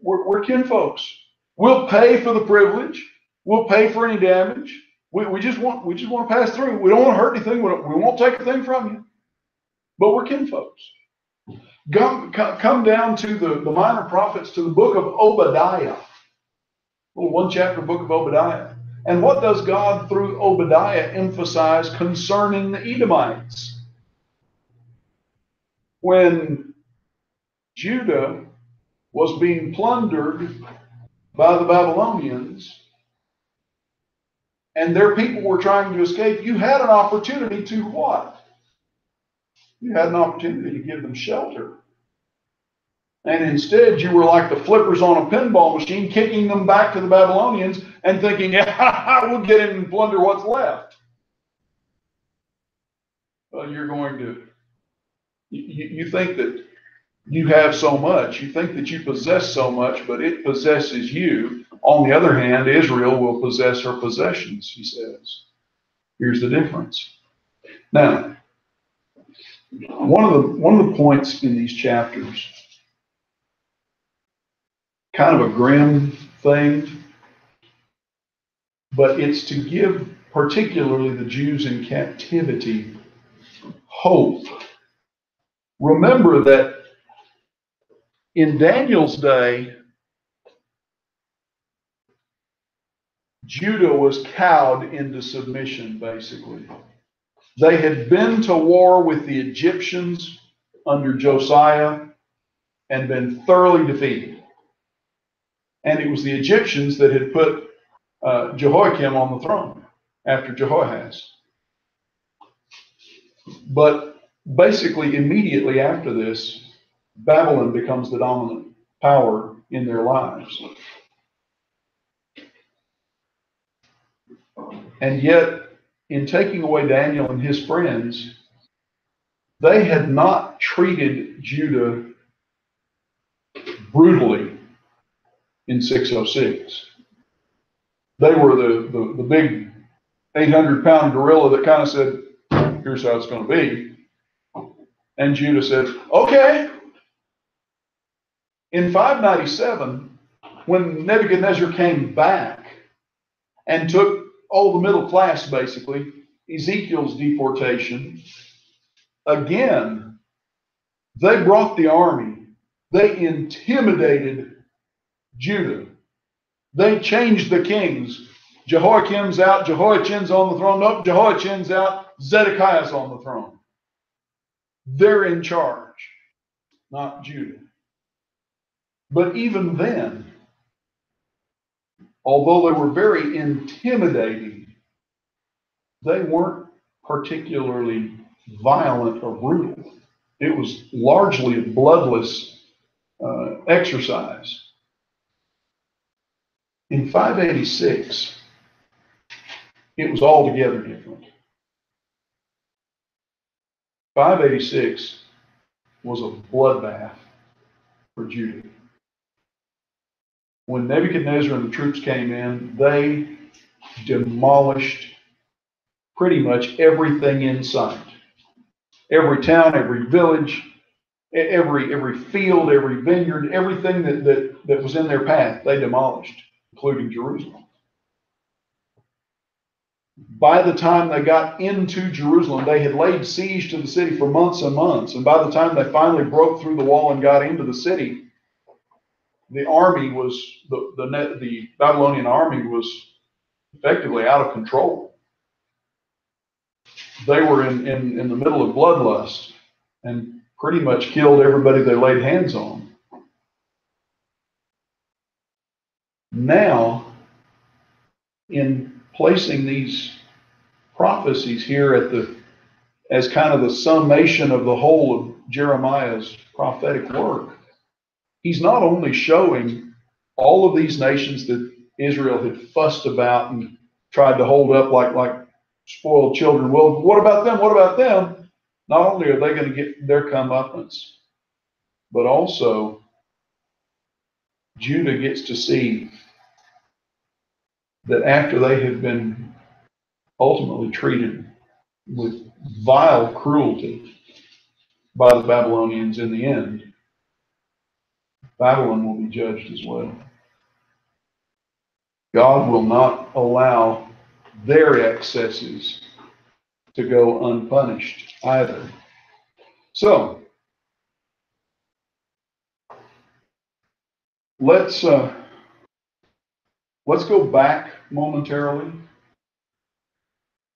we're kinfolks. We'll pay for the privilege. We'll pay for any damage. We just want to pass through. We don't want to hurt anything. We won't take a thing from you. But we're kinfolks. Come down to the minor prophets, to the book of Obadiah. Little one chapter book of Obadiah. And what does God through Obadiah emphasize concerning the Edomites? When Judah was being plundered by the Babylonians, and their people were trying to escape, you had an opportunity to what? You had an opportunity to give them shelter. And instead, you were like the flippers on a pinball machine, kicking them back to the Babylonians and thinking, yeah, we'll get in and plunder what's left. Well, you're going to, you think that you have so much. You think that you possess so much, but it possesses you. On the other hand, Israel will possess her possessions, he says. Here's the difference. Now, one of the points in these chapters, kind of a grim thing, but it's to give particularly the Jews in captivity hope. Remember that in Daniel's day, Judah was cowed into submission, basically. They had been to war with the Egyptians under Josiah and been thoroughly defeated. And it was the Egyptians that had put Jehoiakim on the throne after Jehoahaz. But basically, immediately after this, Babylon becomes the dominant power in their lives. And yet, in taking away Daniel and his friends, they had not treated Judah brutally in 606. They were the big 800-pound gorilla that kind of said, here's how it's going to be. And Judah said, okay. In 597, when Nebuchadnezzar came back and took all the middle class, basically, Ezekiel's deportation, again, they brought the army. They intimidated Judah. They changed the kings. Jehoiakim's out, Jehoiachin's on the throne. Nope, Jehoiachin's out, Zedekiah's on the throne. They're in charge, not Judah. But even then, although they were very intimidating, they weren't particularly violent or brutal. It was largely a bloodless exercise. In 586, it was altogether different. 586 was a bloodbath for Judah. When Nebuchadnezzar and the troops came in, they demolished pretty much everything in sight. Every town, every village, every field, every vineyard, everything that was in their path, they demolished, including Jerusalem. By the time they got into Jerusalem, they had laid siege to the city for months and months. And by the time they finally broke through the wall and got into the city, the army was, the Babylonian army was effectively out of control. They were in the middle of bloodlust and pretty much killed everybody they laid hands on. Now, in placing these prophecies here as kind of the summation of the whole of Jeremiah's prophetic work, he's not only showing all of these nations that Israel had fussed about and tried to hold up like spoiled children. Well, what about them? What about them? Not only are they going to get their comeuppance, but also Judah gets to see that after they have been ultimately treated with vile cruelty by the Babylonians in the end, Babylon will be judged as well. God will not allow their excesses to go unpunished either. So, let's go back momentarily,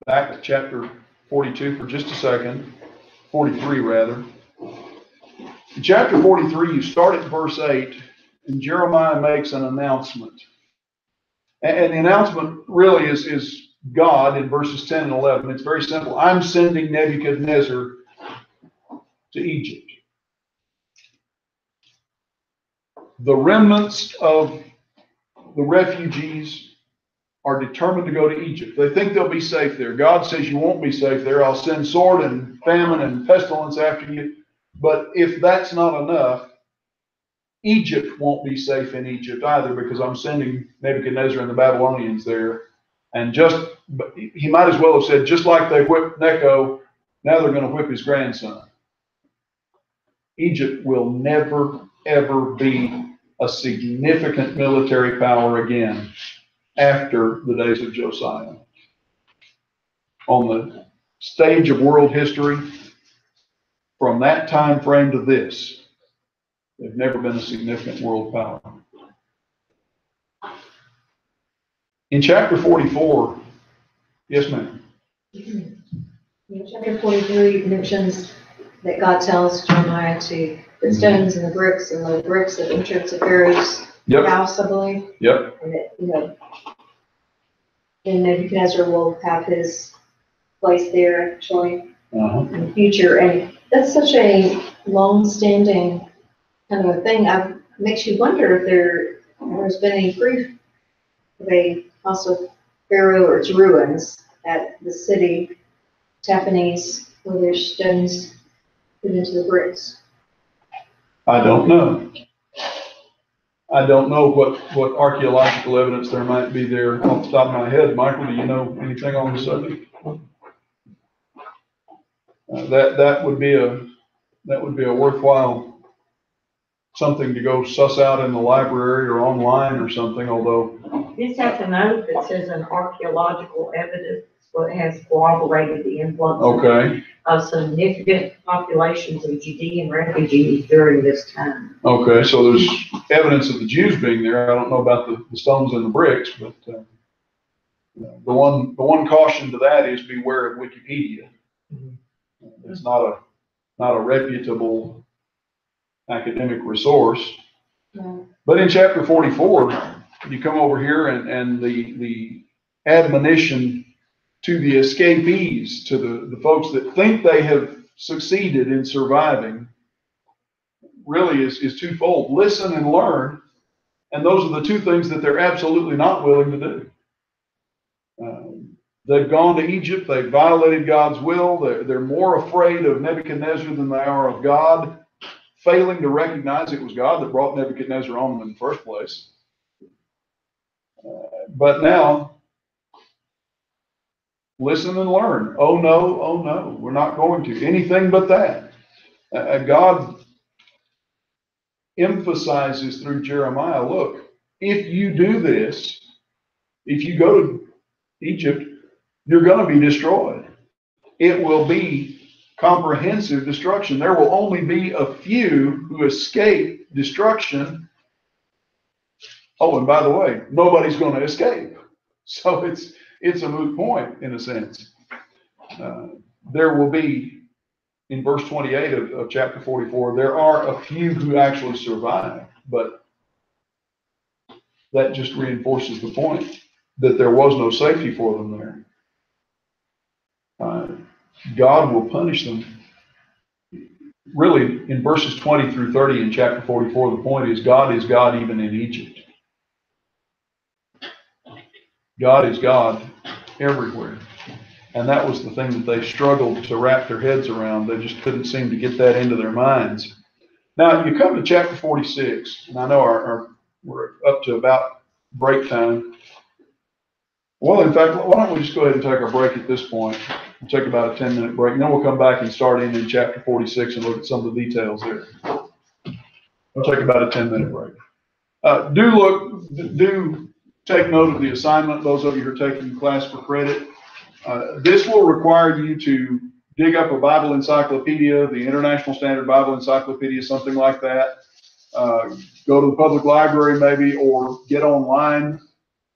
back to chapter 42 for just a second, 43 rather. In chapter 43, you start at verse 8, and Jeremiah makes an announcement. And the announcement really is God in verses 10 and 11. It's very simple. I'm sending Nebuchadnezzar to Egypt. The remnants of the refugees are determined to go to Egypt. They think they'll be safe there. God says you won't be safe there. I'll send sword and famine and pestilence after you. But if that's not enough, Egypt won't be safe in Egypt either, because I'm sending Nebuchadnezzar and the Babylonians there. And he might as well have said, just like they whipped Necho, now they're going to whip his grandson. Egypt will never, ever be a significant military power again after the days of Josiah. On the stage of world history, from that time frame to this, they've never been a significant world power. In chapter 44, yes, ma'am. In chapter 43 mentions that God tells Jeremiah to put stones in the bricks, and the bricks at the entrance of Pharaoh's house, I believe. Yep. And that, then Nebuchadnezzar will have his place there actually in the future. And that's such a long-standing kind of a thing. It makes you wonder if there's been any proof of a house of Pharaoh or its ruins at the city, Tappanese, where there's stones put into the bricks. I don't know. I don't know what archaeological evidence there might be there off the top of my head. Michael, do you know anything on the subject? That would be a worthwhile something to go suss out in the library or online or something. Although Just have to note that says an archaeological evidence what has corroborated the influence of significant populations of Judean refugees during this time. Okay, so there's evidence of the Jews being there. I don't know about the stones and the bricks, but the one caution to that is beware of Wikipedia. It's not a reputable academic resource. No. But in chapter 44, you come over here and the admonition to the escapees, to the folks that think they have succeeded in surviving, really is twofold. Listen and learn. And those are the two things that they're absolutely not willing to do. They've gone to Egypt. They've violated God's will. They're more afraid of Nebuchadnezzar than they are of God, failing to recognize it was God that brought Nebuchadnezzar on them in the first place. But now, listen and learn. Oh no, we're not going to. Anything but that. God emphasizes through Jeremiah, look, if you do this, if you go to Egypt, you're going to be destroyed. It will be comprehensive destruction. There will only be a few who escape destruction. Oh, and by the way, nobody's going to escape. So it's a moot point in a sense. There will be, in verse 28 of chapter 44, there are a few who actually survive, but that just reinforces the point that there was no safety for them there. God will punish them. Really, in verses 20 through 30 in chapter 44, the point is God even in Egypt. God is God everywhere. And that was the thing that they struggled to wrap their heads around. They just couldn't seem to get that into their minds. Now, you come to chapter 46, and I know we're up to about break time. Well, in fact, why don't we just go ahead and take our break at this point? We'll take about a 10-minute break, and then we'll come back and start in chapter 46 and look at some of the details there. We'll take about a 10-minute break. Do take note of the assignment, those of you who are taking the class for credit. This will require you to dig up a Bible encyclopedia, the International Standard Bible Encyclopedia, something like that. Go to the public library maybe, or get online.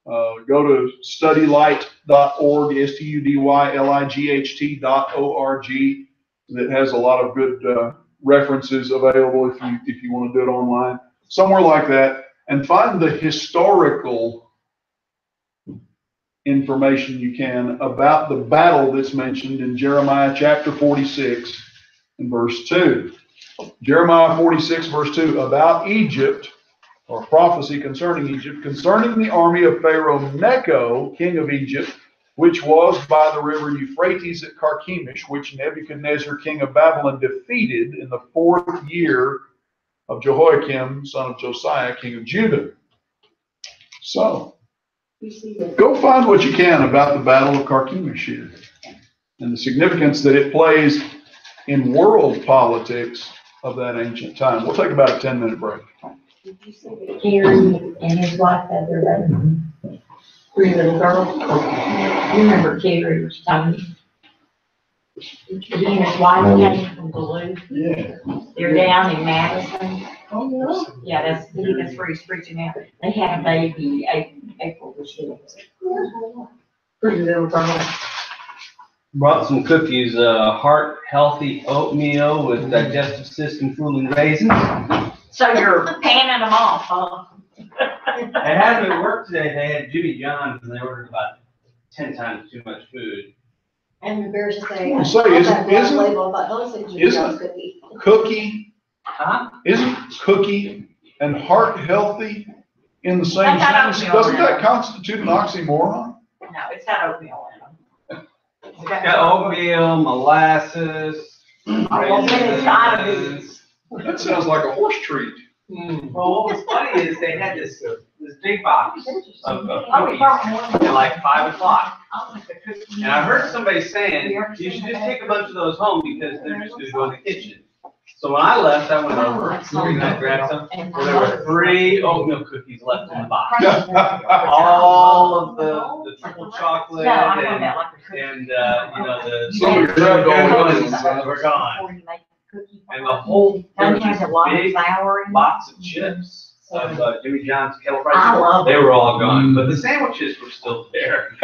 Go to studylight.org, studylight.org. That has a lot of good references available if you want to do it online, somewhere like that, and find the historical information you can about the battle that's mentioned in Jeremiah chapter 46 and verse 2. Jeremiah 46 verse 2, about Egypt, or prophecy concerning Egypt, concerning the army of Pharaoh Necho, king of Egypt, which was by the river Euphrates at Carchemish, which Nebuchadnezzar, king of Babylon, defeated in the 4th year of Jehoiakim, son of Josiah, king of Judah. So, go find what you can about the Battle of Carchemish here, and the significance that it plays in world politics of that ancient time. We'll take about a 10-minute break. Did you see that Kerry and his wife had their baby? 3 little girls. You remember Kerry, Tony? He and his wife came from Duluth. Yeah. They're down in Madison. Oh, Yeah, that's where he's preaching now. They had a baby April this year. Pretty little girl. Brought some cookies, heart healthy oatmeal with digestive system fooling raisins. So you're panning them off, huh? I had them at work today. They had Jimmy John's and they ordered about 10 times too much food. I'm embarrassed to say. Well, I say, saw that isn't- label, but don't say Jimmy John's cookie. Cookie, Huh? isn't cookie and heart healthy in the same I thought sentence? oatmeal Doesn't in that it. constitute an oxymoron? No, it's got oatmeal in them. It's got oatmeal, molasses, Well, then it's gotta be. raisins. That sounds like a horse treat. Well, what was funny is they had this big box of Oh, we cookies brought more. at like 5 o'clock. I'll make the cookie. And I heard somebody saying, you should just take a bunch of those home because they're just gonna go in the kitchen. So when I left, I went over, and I grabbed some, well, there were 3 oatmeal cookies left in the box. All of the triple chocolate No, I want and, that like a cookie. you know, the. Somebody grabbed all the ones ones. were gone. Before you make the cookie. And the whole, there was Don't have this a lot of big flour in it. box of chips of Jimmy John's kettle I fries. love They it. were all gone, but the sandwiches were still there.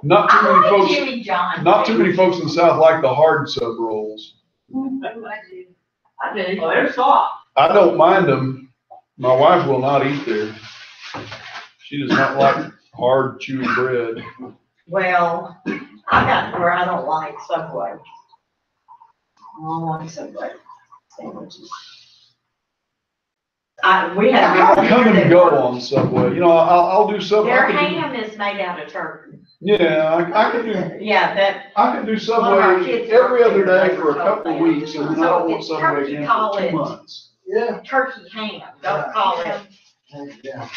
Not too I many like folks, Jimmy John's. not too many folks in the South like the hard sub rolls. I do. Well, they're soft. I don't mind them. My wife will not eat there. She does not like hard, chewy bread. Well, I got where I don't like Subway. I don't like Subway sandwiches. We I had. come and go on Subway. You know, I'll do Subway. Their I can ham is made out of turkey. do- Yeah, I can do, Yeah, that. I can do One of our Subway kids every work other there. day for a couple of weeks, and then I don't want So Subway turkey, again call for 2 it. months. Yeah. Turkey ham, don't call it. Yeah.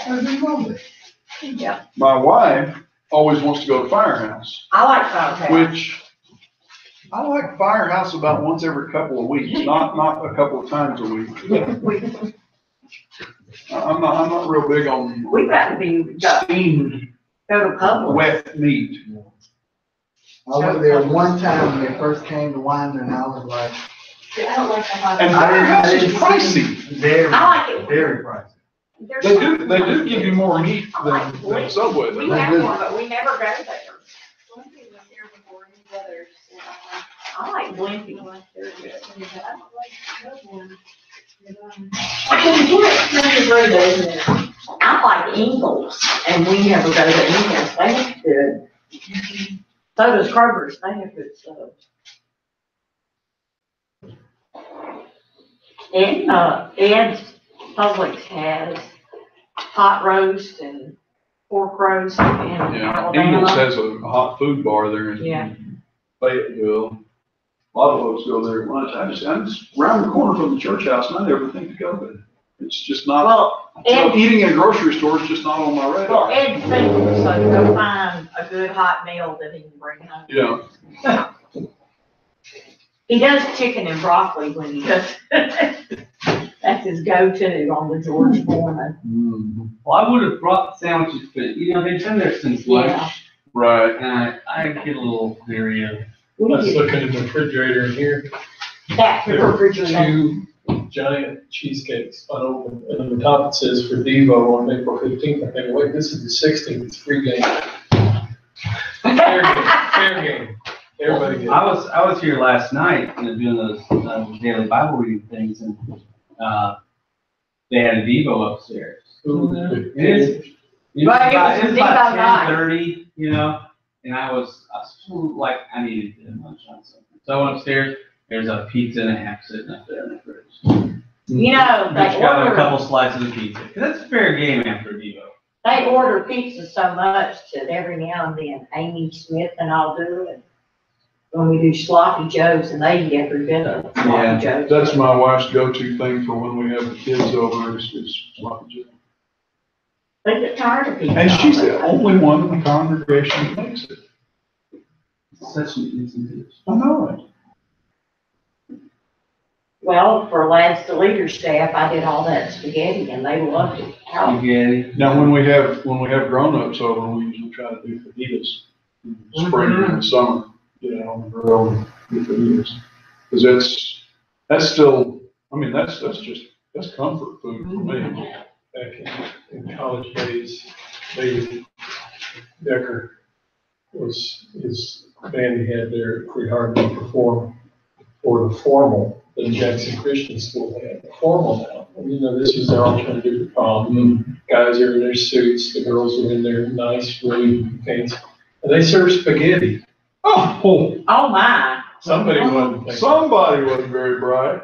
I didn't know that. Yeah, My wife always wants to go to Firehouse, I like Firehouse. which I like Firehouse about once every couple of weeks, not a couple of times a week. I'm not real big on We got to be, steamed go to Publix. wet meat. I went there one time when they first came to Winder, and I was like. I don't like the hot. And Firehouse is pricey. Very, I like it. very pricey. There's They something- do give you more meat than Subway We though. have one, but we never go there. Blimpie was here before any others. I like Blimpie. I like Ingles, and we never go to Ingles, they have good. So does Kroger's, they have good stuff. And, Ed's Publix has hot roast and pork roast in Yeah, Ingles Alabama. has a hot food bar there Yeah. in Fayetteville. A lot of folks go there at lunch. I'm just around the corner from the church house, and I never think to go there. It's just not, Well, Ed, eating at a grocery store is just not on my well, radar. Ed's single, so go find a good hot meal that he can bring home. Yeah, He does chicken and broccoli when he does. That's his go-to on the George Foreman. Well, I would have brought the sandwiches, but you know, they've been there since Yeah. lunch. right. And I get a little leery of. Let's look in the refrigerator in here. That's the refrigerator. 2 giant cheesecakes unopened, and on the top it says for Devo on April 15th. I think, wait, this is the 16th, it's free game. Fair game, fair game. Everybody gets. I was here last night, doing those daily Bible reading things, and they had a Devo upstairs. And it's about 10:30, and I was like, I needed to get lunch on something. So I went upstairs, there's a pizza and a half sitting up there in the fridge. You know, Bitch they got a order, couple slices of pizza, 'cause that's a fair game after Devo. they order pizza so much that every now and then Amy Smith and I'll do it. When we do sloppy joes, and they eat every bit of Yeah, sloppy joes. That's my wife's go-to thing for when we have the kids over is sloppy joe. They get tired of pizza. And she's the only one in the congregation that makes it. Such an easy dish. I know it. Well, for Lads to Leader staff, I did all that spaghetti and they loved it. How- Spaghetti. Now, when we have grown-ups over, we usually try to do fajitas in the spring and in the summer, on the grill and do fajitas. Because that's still, that's comfort food for me. Back in college days, David Decker his band he had there at Free Harmony perform for the formal that Jackson Christian School had. The formal now, this was their alternative to prom. Guys are in their suits, the girls are in their nice, really fancy, and they serve spaghetti. Oh, Oh my, Somebody wasn't. somebody wasn't very bright.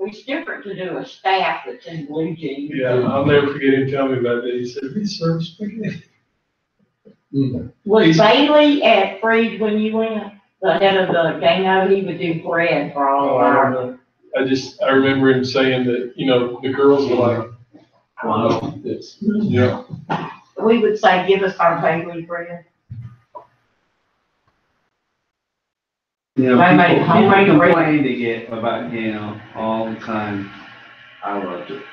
it's different to do a staff that's in blue jeans. Yeah, I'll never forget him telling me about that. He said, we serve spaghetti. Was Bailey at Freed when you went? The head of the gang, he would do bread for all of I our. don't know. I remember him saying that, the girls were like, I want to eat this. Yeah. We would say, give us our Bailey bread. I made homemade People bread. complain to get about, all the time. I loved it.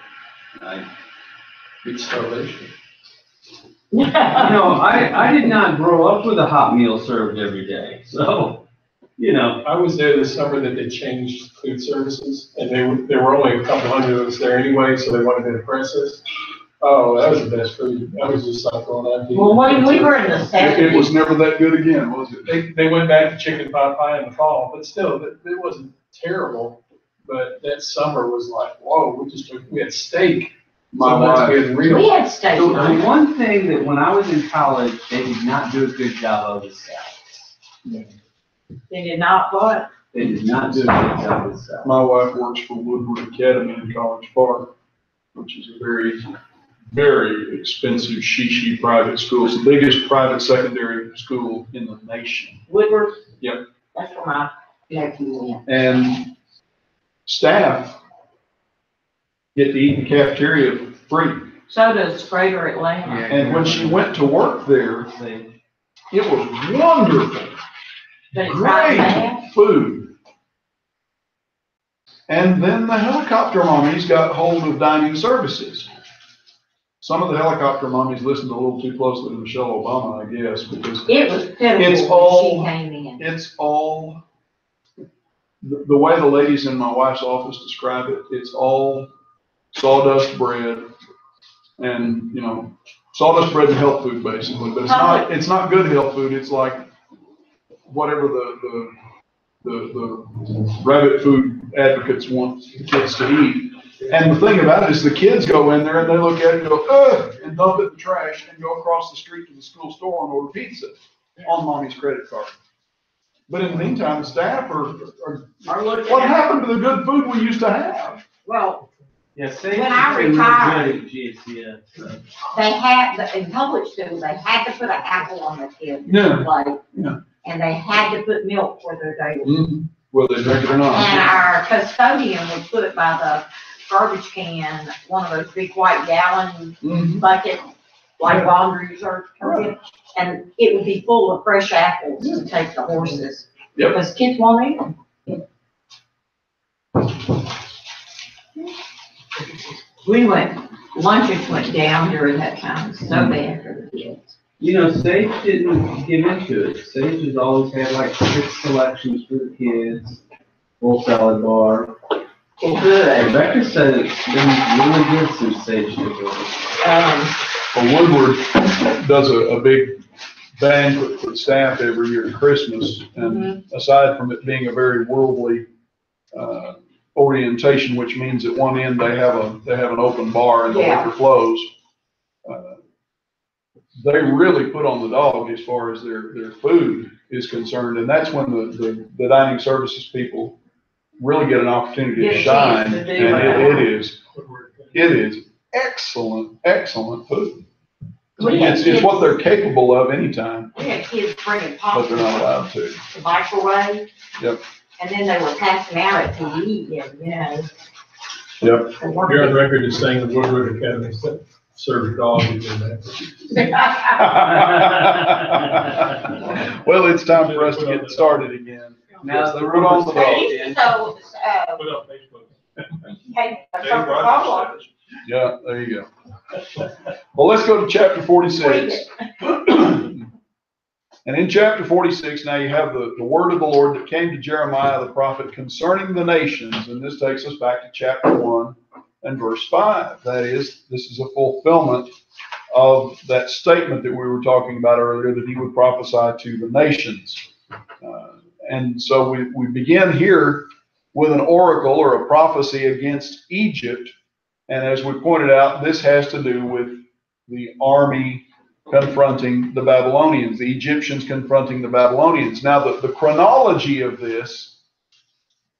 It's starvation. I did not grow up with a hot meal served every day, so, I was there the summer that they changed food services, and there were only a couple hundred of us there anyway, so they wanted to impress us. Oh, that was the best food. I was just like going out. Well, when we were in the It was 70s, never that good again, was it? They went back to chicken pot pie in the fall, but still, it wasn't terrible. But that summer was like, whoa, we had steak. My Sometimes wife, we had real. we had steak. the one thing that when I was in college, they did not do a good job of is salads. They did not what? They did not do a good job with salads. my wife works for Woodward Academy in College Park, which is a very, very expensive she private school. It's the biggest private secondary school in the nation. Woodward? Yep. That's where my nephew went. And staff get to eat in the cafeteria free. So does Greater Atlanta. And when she went to work there, They- it was wonderful, But it's not great bad. food. And then the helicopter mommies got hold of dining services. Some of the helicopter mommies listened a little too closely to Michelle Obama, I guess, because It was It's pitiful all- when she came in. it's all, the way the ladies in my wife's office describe it, it's all sawdust bread and, sawdust bread and health food basically, but it's not good health food. It's like whatever the rabbit food advocates want kids to eat. And the thing about it is the kids go in there and they look at it and go, ugh, and dump it in the trash and go across the street to the school store and order pizza on mommy's credit card. But in the meantime, the staff are looking what at- happened to the good food we used to have? Well, Yeah, say When I real retired- good at GSOP, so. they had, in public school, they had to put an apple on the kid's Yeah. plate. Yeah. And they had to put milk for their daily. Whether they drink it or And not. our custodian would put by the garbage can, one of those big white gallon Mhm. buckets, like Yeah. laundries or, and it would be full of fresh apples to take the horses. Yep. Because kids won't eat them. Lunches went down during that time, so bad for the kids. Sage didn't give into it. Sage has always had like 6 selections for the kids, full salad bar. Well, good. Rebecca said it's been really good since Sage took over. Well, Woodward does a big banquet for the staff every year at Christmas. And aside from it being a very worldly orientation, which means at one end they have an open bar and the liquor flows. They really put on the dog as far as their food is concerned, and that's when the dining services people really get an opportunity to shine. And it is excellent food. It's what they're capable of anytime. We had kids bringing But they're not popcorn allowed to. to microwave. Yep. And then they were passing out at TV, you know. Yep. You're on record as saying the Woodward Academy serves dogs in that. Well, it's time for us to get started again. Now the Put on the dog. So, Put on Facebook. hey, Dave Rogers says. Yeah, there you go. Well, let's go to chapter 46. And in chapter 46, now you have the word of the Lord that came to Jeremiah the prophet concerning the nations. And this takes us back to chapter 1 and verse 5. That is, this is a fulfillment of that statement that we were talking about earlier, that he would prophesy to the nations. And so we begin here with an oracle or a prophecy against Egypt. And as we pointed out, this has to do with the army confronting the Babylonians, the Egyptians confronting the Babylonians. Now, the chronology of this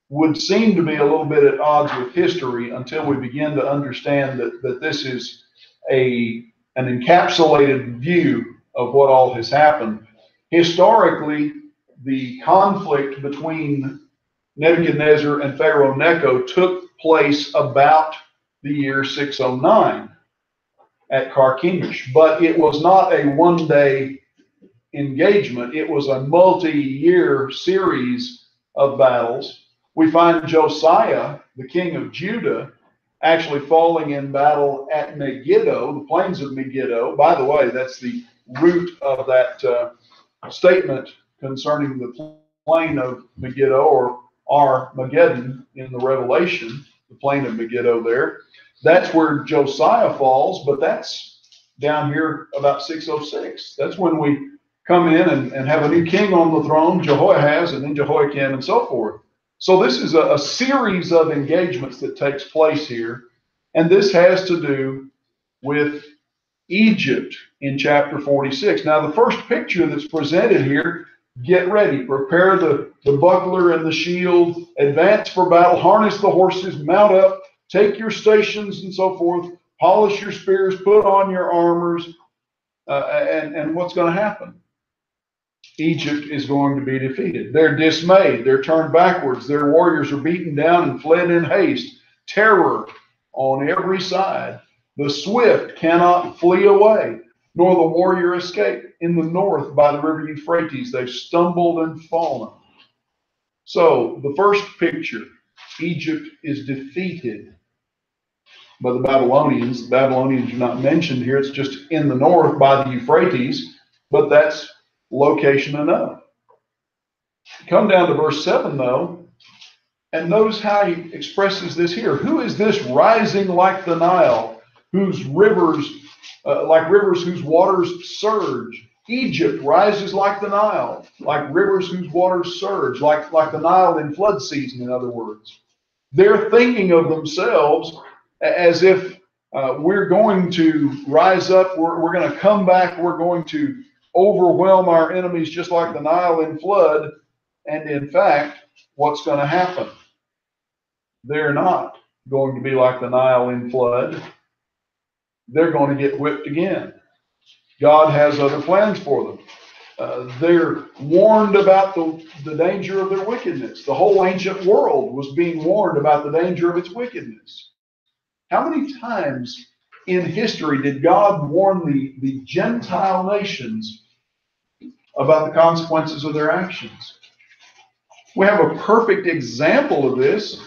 would seem to be a little bit at odds with history until we begin to understand that this is an encapsulated view of what all has happened. Historically, the conflict between Nebuchadnezzar and Pharaoh Necho took place about the year 609 at Carchemish, but it was not a one-day engagement. It was a multi-year series of battles. We find Josiah, the king of Judah, actually falling in battle at Megiddo, the plains of Megiddo. By the way, that's the root of that statement concerning the plain of Megiddo, or Armageddon in the Revelation, the plain of Megiddo there. That's where Josiah falls, but that's down here about 606. That's when we come in and have a new king on the throne, Jehoahaz, and then Jehoiakim, and so forth. So this is a series of engagements that takes place here, and this has to do with Egypt in chapter 46. Now, the first picture that's presented here, get ready, prepare the buckler and the shield, advance for battle, harness the horses, mount up, take your stations and so forth, polish your spears, put on your armors, and what's going to happen? Egypt is going to be defeated. They're dismayed. They're turned backwards. Their warriors are beaten down and fled in haste. Terror on every side. The swift cannot flee away, nor the warrior escape. In the north by the river Euphrates, they've stumbled and fallen. So the first picture, Egypt is defeated by the Babylonians. The Babylonians are not mentioned here. It's just in the north by the Euphrates, but that's location enough. Come down to verse 7, though, and notice how he expresses this here. Who is this rising like the Nile, whose rivers, like rivers whose waters surge? Egypt rises like the Nile, like rivers whose waters surge, like the Nile in flood season, in other words. They're thinking of themselves as if we're going to rise up, we're going to come back, we're going to overwhelm our enemies just like the Nile in flood. And in fact, what's going to happen? They're not going to be like the Nile in flood. They're going to get whipped again. God has other plans for them. They're warned about the danger of their wickedness. The whole ancient world was being warned about the danger of its wickedness. How many times in history did God warn the Gentile nations about the consequences of their actions? We have a perfect example of this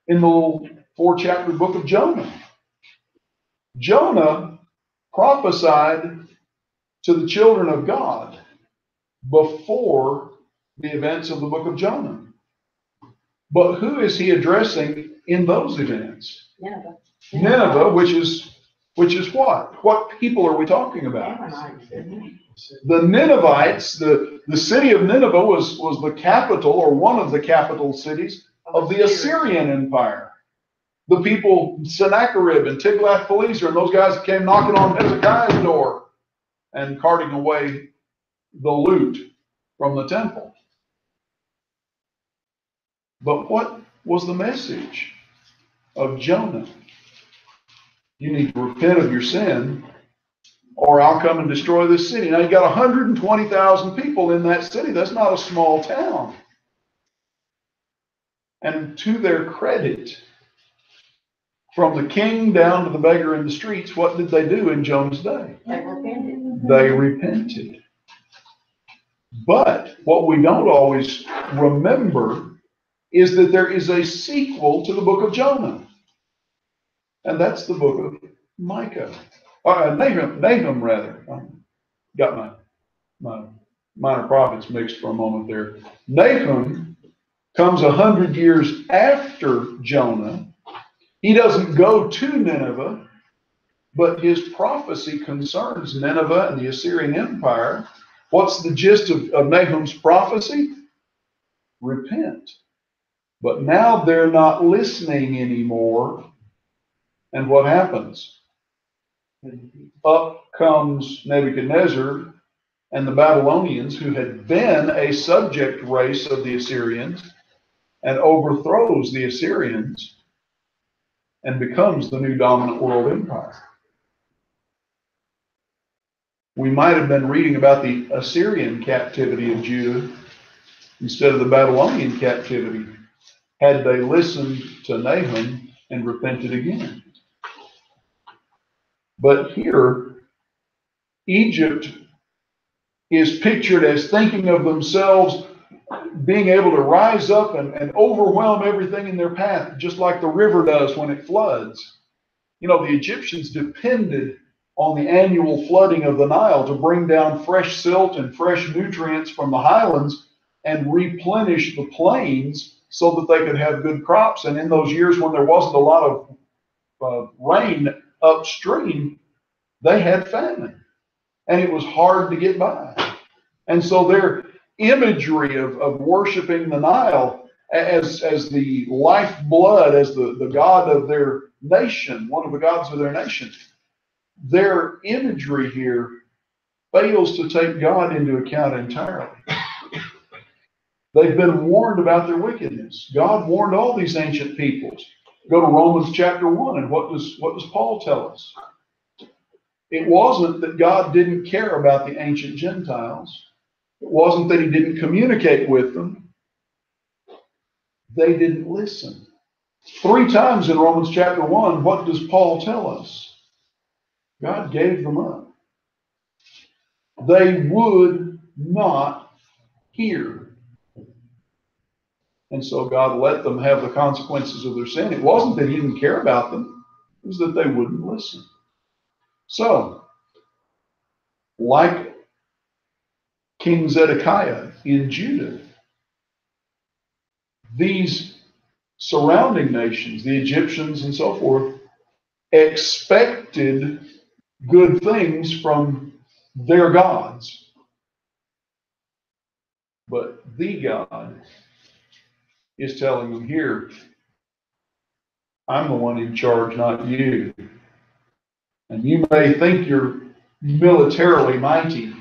in the little 4-chapter book of Jonah. Jonah prophesied to the children of God before the events of the book of Jonah. But who is he addressing in those events? Nineveh. Nineveh, which is which is what? What people are we talking about? Ammonites, isn't it? The Ninevites, the city of Nineveh was the capital, or one of the capital cities of the Assyrian Empire. The people, Sennacherib and Tiglath-Pileser, and those guys came knocking on Hezekiah's door and carting away the loot from the temple. But what was the message of Jonah? You need to repent of your sin, or I'll come and destroy this city. Now, you got 120,000 people in that city. That's not a small town. And to their credit, from the king down to the beggar in the streets, what did they do in Jonah's day? They repented. They repented. But what we don't always remember is that there is a sequel to the book of Jonah. And that's the book of Micah. Nahum rather. Got my minor prophets mixed for a moment there. Nahum comes 100 years after Jonah. He doesn't go to Nineveh, but his prophecy concerns Nineveh and the Assyrian Empire. What's the gist of Nahum's prophecy? Repent. But now they're not listening anymore. And what happens? Up comes Nebuchadnezzar and the Babylonians, who had been a subject race of the Assyrians, and overthrows the Assyrians and becomes the new dominant world empire. We might have been reading about the Assyrian captivity of Judah instead of the Babylonian captivity, had they listened to Nahum and repented again. But here, Egypt is pictured as thinking of themselves being able to rise up and overwhelm everything in their path, just like the river does when it floods. You know, the Egyptians depended on the annual flooding of the Nile to bring down fresh silt and fresh nutrients from the highlands and replenish the plains so that they could have good crops. And in those years when there wasn't a lot of rain upstream, they had famine, and it was hard to get by. And so their imagery of worshiping the Nile as the lifeblood, as the god of their nation, one of the gods of their nation, their imagery here fails to take God into account entirely. They've been warned about their wickedness. God warned all these ancient peoples. Go to Romans chapter 1, and what does Paul tell us? It wasn't that God didn't care about the ancient Gentiles. It wasn't that he didn't communicate with them. They didn't listen. 3 times in Romans chapter 1, what does Paul tell us? God gave them up. They would not hear. And so God let them have the consequences of their sin. It wasn't that he didn't care about them. It was that they wouldn't listen. So, like King Zedekiah in Judah, these surrounding nations, the Egyptians and so forth, expected good things from their gods. But the God is telling them here, I'm the one in charge, not you. And you may think you're militarily mighty,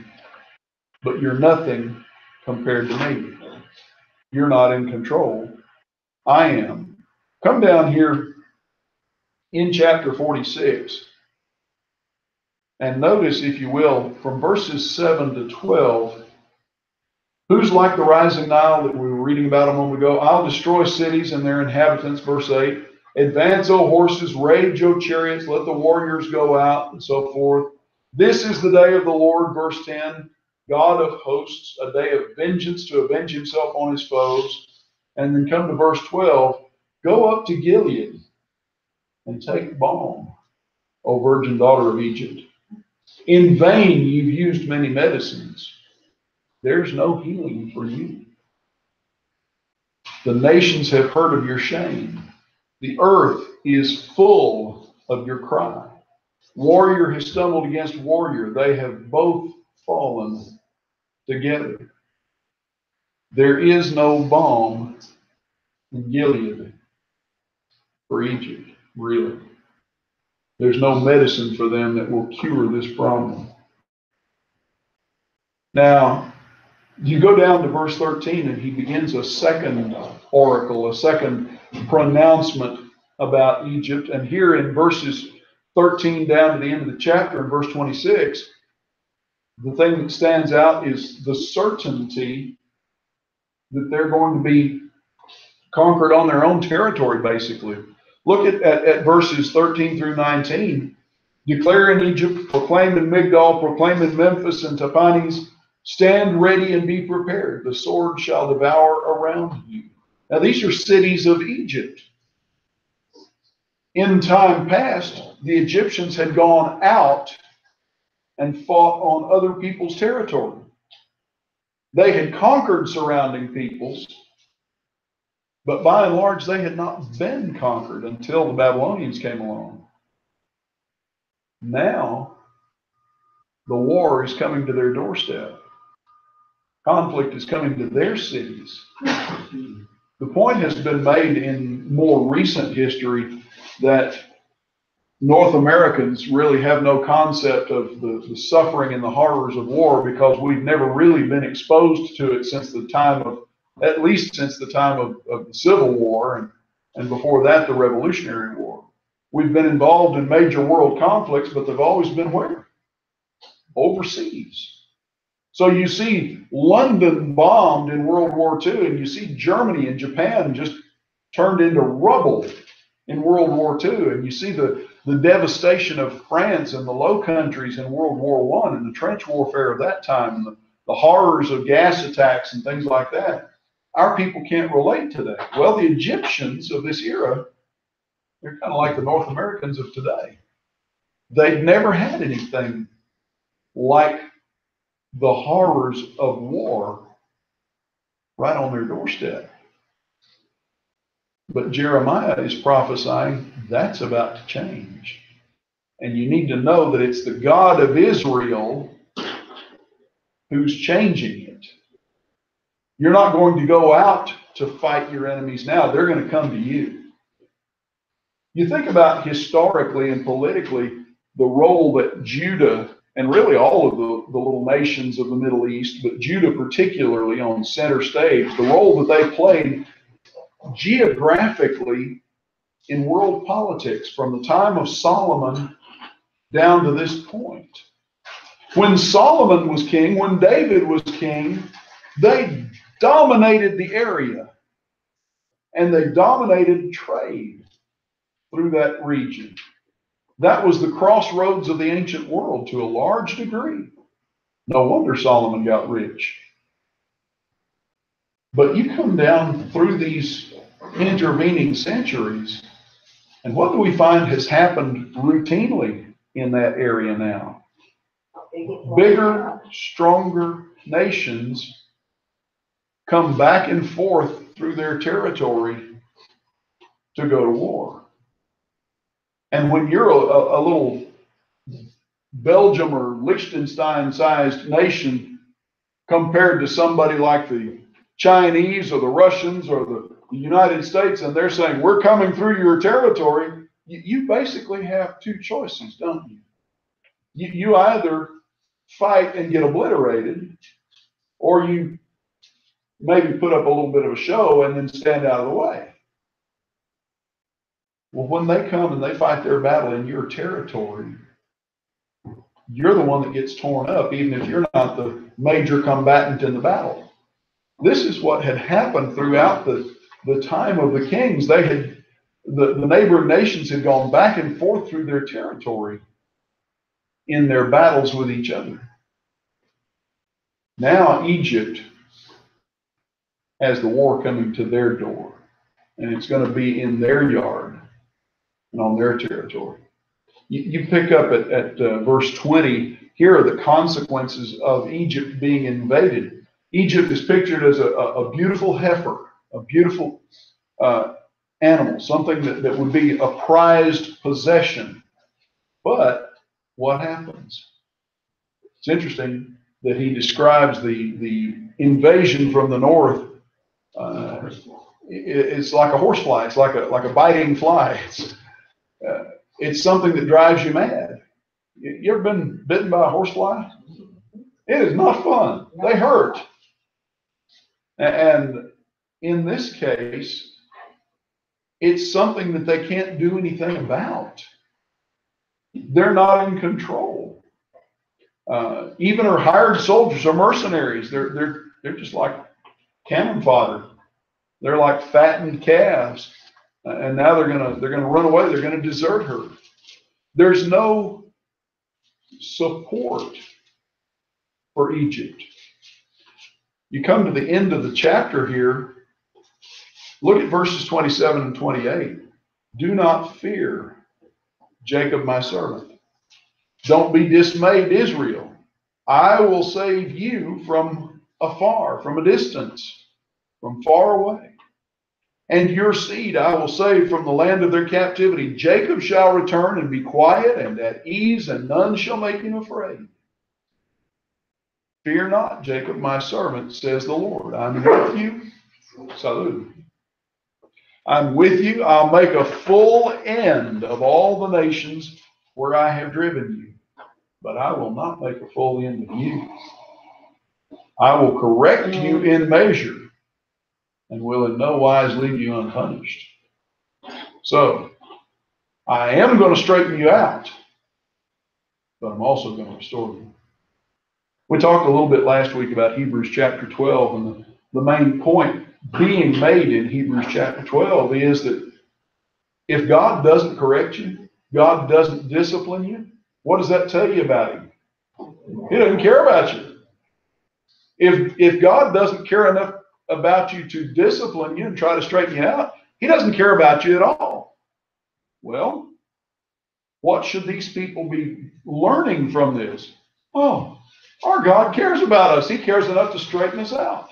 but you're nothing compared to me. You're not in control. I am. Come down here in chapter 46 and notice, if you will, from verses 7 to 12, who's like the rising Nile that we were reading about a moment ago? I'll destroy cities and their inhabitants, verse 8. Advance, O horses, rage, O chariots, let the warriors go out, and so forth. This is the day of the Lord, verse 10. God of hosts, a day of vengeance to avenge himself on his foes. And then come to verse 12. Go up to Gilead and take balm, O virgin daughter of Egypt. In vain you've used many medicines. There's no healing for you. The nations have heard of your shame. The earth is full of your cry. Warrior has stumbled against warrior. They have both fallen together. There is no balm in Gilead for Egypt, really. There's no medicine for them that will cure this problem. Now, you go down to verse 13 and he begins a second oracle, a second pronouncement about Egypt. And here in verses 13 down to the end of the chapter, in verse 26, the thing that stands out is the certainty that they're going to be conquered on their own territory, basically. Look at verses 13 through 19. Declare in Egypt, proclaim in Migdol, proclaim in Memphis and Tahpanhes, stand ready and be prepared. The sword shall devour around you. Now, these are cities of Egypt. In time past, the Egyptians had gone out and fought on other people's territory. They had conquered surrounding peoples, but by and large, they had not been conquered until the Babylonians came along. Now, the war is coming to their doorstep. Conflict is coming to their cities. The point has been made in more recent history that North Americans really have no concept of the suffering and the horrors of war because we've never really been exposed to it since the time of, at least since the time of the Civil War and before that, the Revolutionary War. We've been involved in major world conflicts, but they've always been where? Overseas. So you see London bombed in World War II, and you see Germany and Japan just turned into rubble in World War II, and you see the devastation of France and the Low Countries in World War I and the trench warfare of that time, and the horrors of gas attacks and things like that. Our people can't relate to that. Well, the Egyptians of this era, they're kind of like the North Americans of today. They'd never had anything like the horrors of war right on their doorstep. But Jeremiah is prophesying that's about to change. And you need to know that it's the God of Israel who's changing it. You're not going to go out to fight your enemies now. They're going to come to you. You think about historically and politically the role that Judah, and really all of the little nations of the Middle East, but Judah particularly on center stage, the role that they played geographically in world politics from the time of Solomon down to this point. When Solomon was king, when David was king, they dominated the area and they dominated trade through that region. That was the crossroads of the ancient world to a large degree. No wonder Solomon got rich. But you come down through these intervening centuries, and what do we find has happened routinely in that area now? Bigger, stronger nations come back and forth through their territory to go to war. And when you're a little Belgium or Liechtenstein-sized nation compared to somebody like the Chinese or the Russians or the United States, and they're saying, we're coming through your territory, you basically have two choices, don't you? You either fight and get obliterated, or you maybe put up a little bit of a show and then stand out of the way. Well, when they come and they fight their battle in your territory, you're the one that gets torn up, even if you're not the major combatant in the battle. This is what had happened throughout the time of the kings. They had the neighboring nations had gone back and forth through their territory in their battles with each other. Now Egypt has the war coming to their door, and it's going to be in their yard and on their territory. You pick up at verse 20, here are the consequences of Egypt being invaded. Egypt is pictured as a beautiful heifer, a beautiful animal, something that would be a prized possession. But what happens? It's interesting that he describes the invasion from the north. It's like a horsefly. It's like a biting fly. It's something that drives you mad. You ever been bitten by a horsefly? It is not fun. They hurt. And in this case, it's something that they can't do anything about. They're not in control. Even our hired soldiers or mercenaries, they're just like cannon fodder. They're like fattened calves. And now they're gonna run away. They're gonna desert her. There's no support for Egypt. You come to the end of the chapter here. Look at verses 27 and 28. Do not fear, Jacob, my servant. Don't be dismayed, Israel. I will save you from afar, from a distance, from far away. And your seed I will save from the land of their captivity. Jacob shall return and be quiet and at ease, and none shall make him afraid. Fear not, Jacob, my servant, says the Lord. I'm with you. Salud. I'm with you. I'll make a full end of all the nations where I have driven you, but I will not make a full end of you. I will correct you in measure and will in no wise leave you unpunished. So, I am going to straighten you out, but I'm also going to restore you. We talked a little bit last week about Hebrews chapter 12, and the main point being made in Hebrews chapter 12 is that if God doesn't correct you, God doesn't discipline you, what does that tell you about him? He doesn't care about you. If God doesn't care enough about you to discipline you and try to straighten you out, he doesn't care about you at all. Well, what should these people be learning from this? Oh, our God cares about us. He cares enough to straighten us out.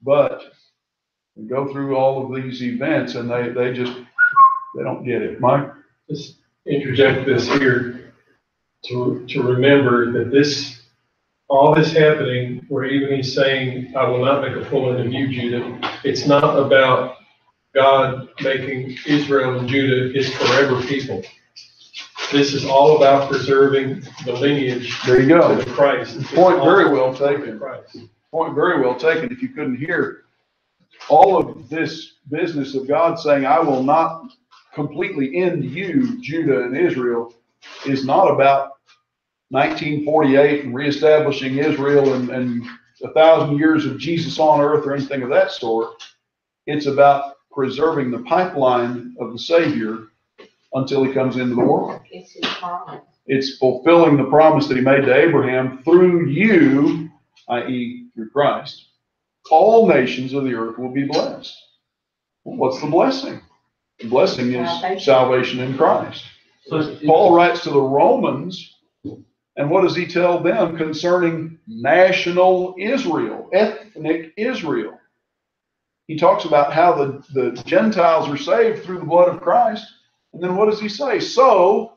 But we go through all of these events and they don't get it. Mike? Just interject this here to remember that all this happening, where even he's saying, I will not make a full end of you, Judah. It's not about God making Israel and Judah his forever people. This is all about preserving the lineage there you go. To the Christ. Point very well taken. Point very well taken. If you couldn't hear, all of this business of God saying, I will not completely end you, Judah and Israel, is not about 1948 and reestablishing Israel and 1,000 years of Jesus on earth or anything of that sort. It's about preserving the pipeline of the Savior until he comes into the world. It's his promise. It's fulfilling the promise that he made to Abraham through you, i.e. through Christ. All nations of the earth will be blessed. Well, what's the blessing? The blessing is salvation in Christ. So Paul writes to the Romans, and what does he tell them concerning national Israel, ethnic Israel? He talks about how the Gentiles are saved through the blood of Christ. And then what does he say? So,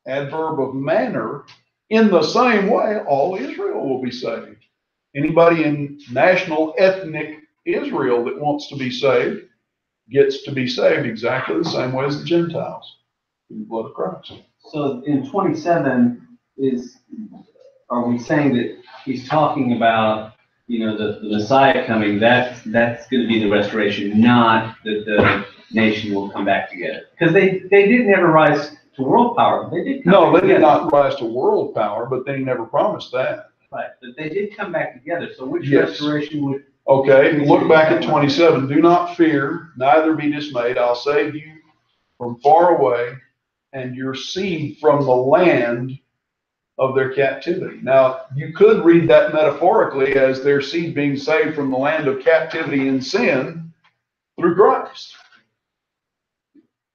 adverb of manner, in the same way, all Israel will be saved. Anybody in national ethnic Israel that wants to be saved gets to be saved exactly the same way as the Gentiles through the blood of Christ. So in 27, are we saying that he's talking about, the Messiah coming? That's going to be the restoration, not that the nation will come back together, because they didn't ever rise to world power. They did. They did not rise to world power, but they never promised that. Right, but they did come back together. So which restoration would? Okay, look back at 27. Do not fear, neither be dismayed. I'll save you from far away, and your seed from the land of their captivity. Now, you could read that metaphorically as their seed being saved from the land of captivity and sin through Christ.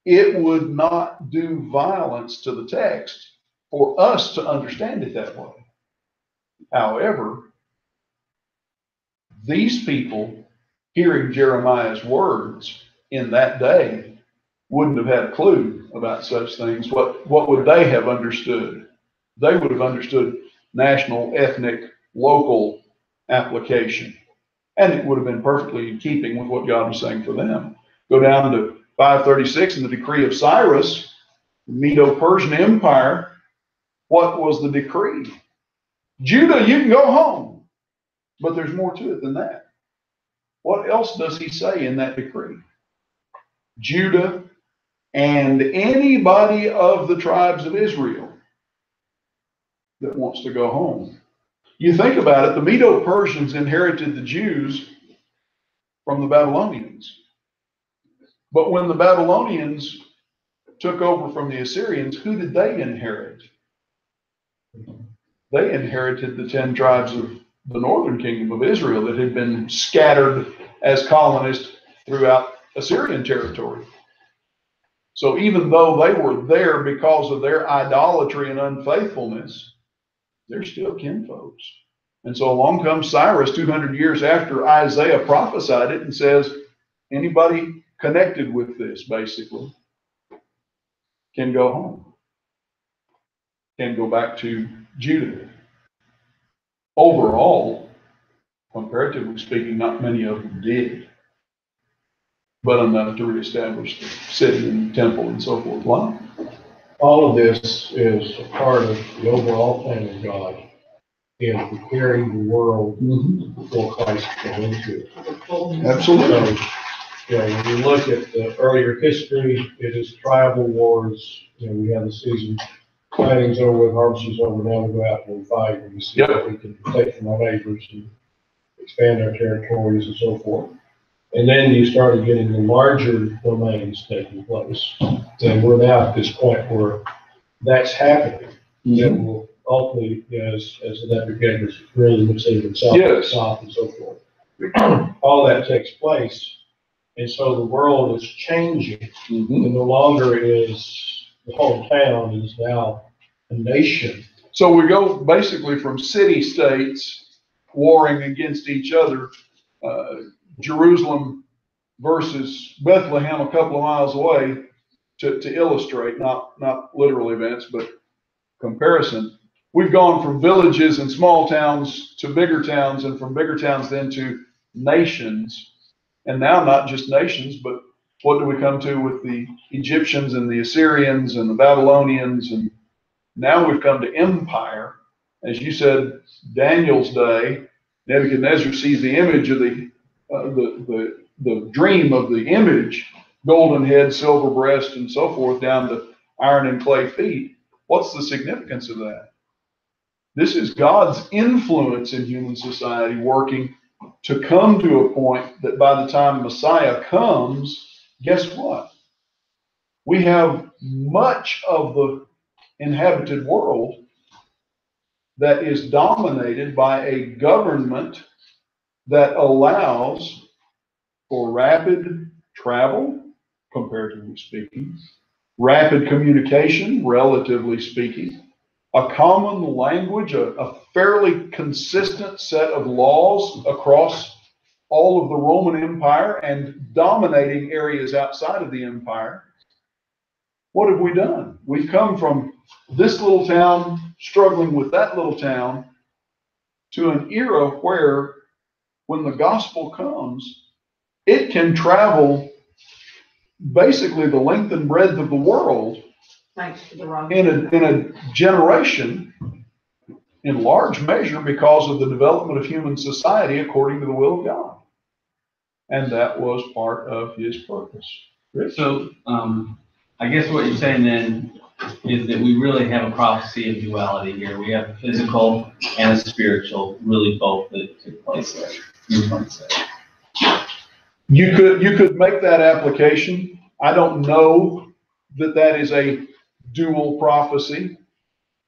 It would not do violence to the text for us to understand it that way. However, these people hearing Jeremiah's words in that day wouldn't have had a clue about such things. What would they have understood? They would have understood national, ethnic, local application. And it would have been perfectly in keeping with what God was saying for them. Go down to 536 in the decree of Cyrus, the Medo-Persian Empire. What was the decree? Judah, you can go home. But there's more to it than that. What else does he say in that decree? Judah and anybody of the tribes of Israel that wants to go home. You think about it, the Medo-Persians inherited the Jews from the Babylonians. But when the Babylonians took over from the Assyrians, who did they inherit? They inherited the 10 tribes of the northern kingdom of Israel that had been scattered as colonists throughout Assyrian territory. So even though they were there because of their idolatry and unfaithfulness, they're still kinfolks. And so along comes Cyrus 200 years after Isaiah prophesied it and says, anybody connected with this, basically, can go home, can go back to Judah. Overall, comparatively speaking, not many of them did, but enough to reestablish the city and the temple and so forth. Wow. All of this is a part of the overall plan of God in preparing the world for Christ to come into it. Absolutely. So, when you look at the earlier history, it is tribal wars. We have the season, planning's over with, harvest is over, now we go out and fight, and we see what we can take from our neighbors and expand our territories and so forth. And then you started getting the larger domains taking place. And we're now at this point where that's happening. That will ultimately, as the navigators really looks even south and so forth. All that takes place. And so the world is changing. And no longer is the hometown, it is now a nation. So we go basically from city-states warring against each other, Jerusalem versus Bethlehem a couple of miles away, to illustrate, not literal events, but comparison. We've gone from villages and small towns to bigger towns, and from bigger towns then to nations. And now not just nations, but what do we come to with the Egyptians and the Assyrians and the Babylonians? And now we've come to empire. As you said, Daniel's day, Nebuchadnezzar sees the image of the dream of the image, golden head, silver breast, and so forth, down to iron and clay feet. What's the significance of that? This is God's influence in human society working to come to a point that by the time Messiah comes, guess what? We have much of the inhabited world that is dominated by a government that allows for rapid travel, comparatively speaking, rapid communication, relatively speaking, a common language, a fairly consistent set of laws across all of the Roman Empire and dominating areas outside of the empire. What have we done? We've come from this little town struggling with that little town to an era where when the gospel comes, it can travel basically the length and breadth of the world in a generation, in large measure because of the development of human society according to the will of God. And that was part of his purpose. So I guess what you're saying then is that we really have a prophecy of duality here. We have a physical and a spiritual, really both that took place there. You could make that application. I don't know that is a dual prophecy.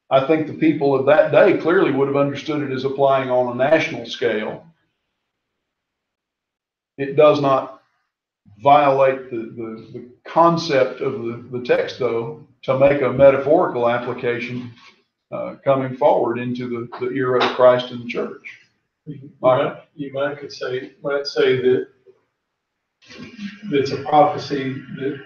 I think the people of that day clearly would have understood it as applying on a national scale. It does not violate the concept of the text, though, to make a metaphorical application coming forward into the era of Christ and the church. You might say that it's a prophecy that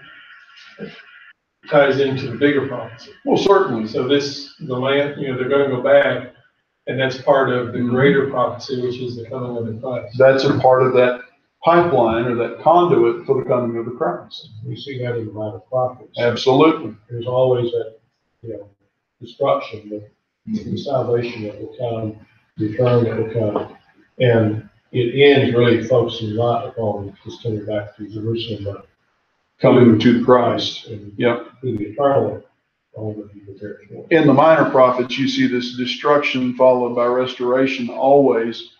ties into the bigger prophecy. Well, certainly. So the land, they're gonna go back, and that's part of the greater prophecy, which is the coming of the Christ. That's a part of that pipeline or that conduit for the coming of the Christ. We see that in the minor prophets. Absolutely. There's always that, destruction, the salvation that will come, the return that will come. And it ends really focusing not upon just coming back to Jerusalem, but Coming to Christ. And Yep. to the eternal all that he prepared for. In the minor prophets, you see this destruction followed by restoration, always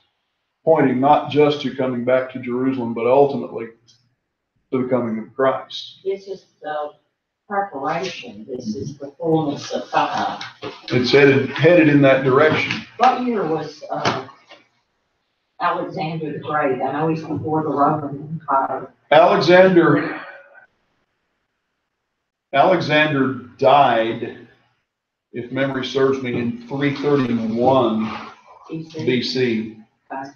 pointing not just to coming back to Jerusalem, but ultimately to the coming of Christ. This is the preparation, this is the fullness of time. It's headed in that direction. What year was, Alexander the Great? I know he's before the Roman Empire. Alexander died, if memory serves me, in 331 BC. Okay.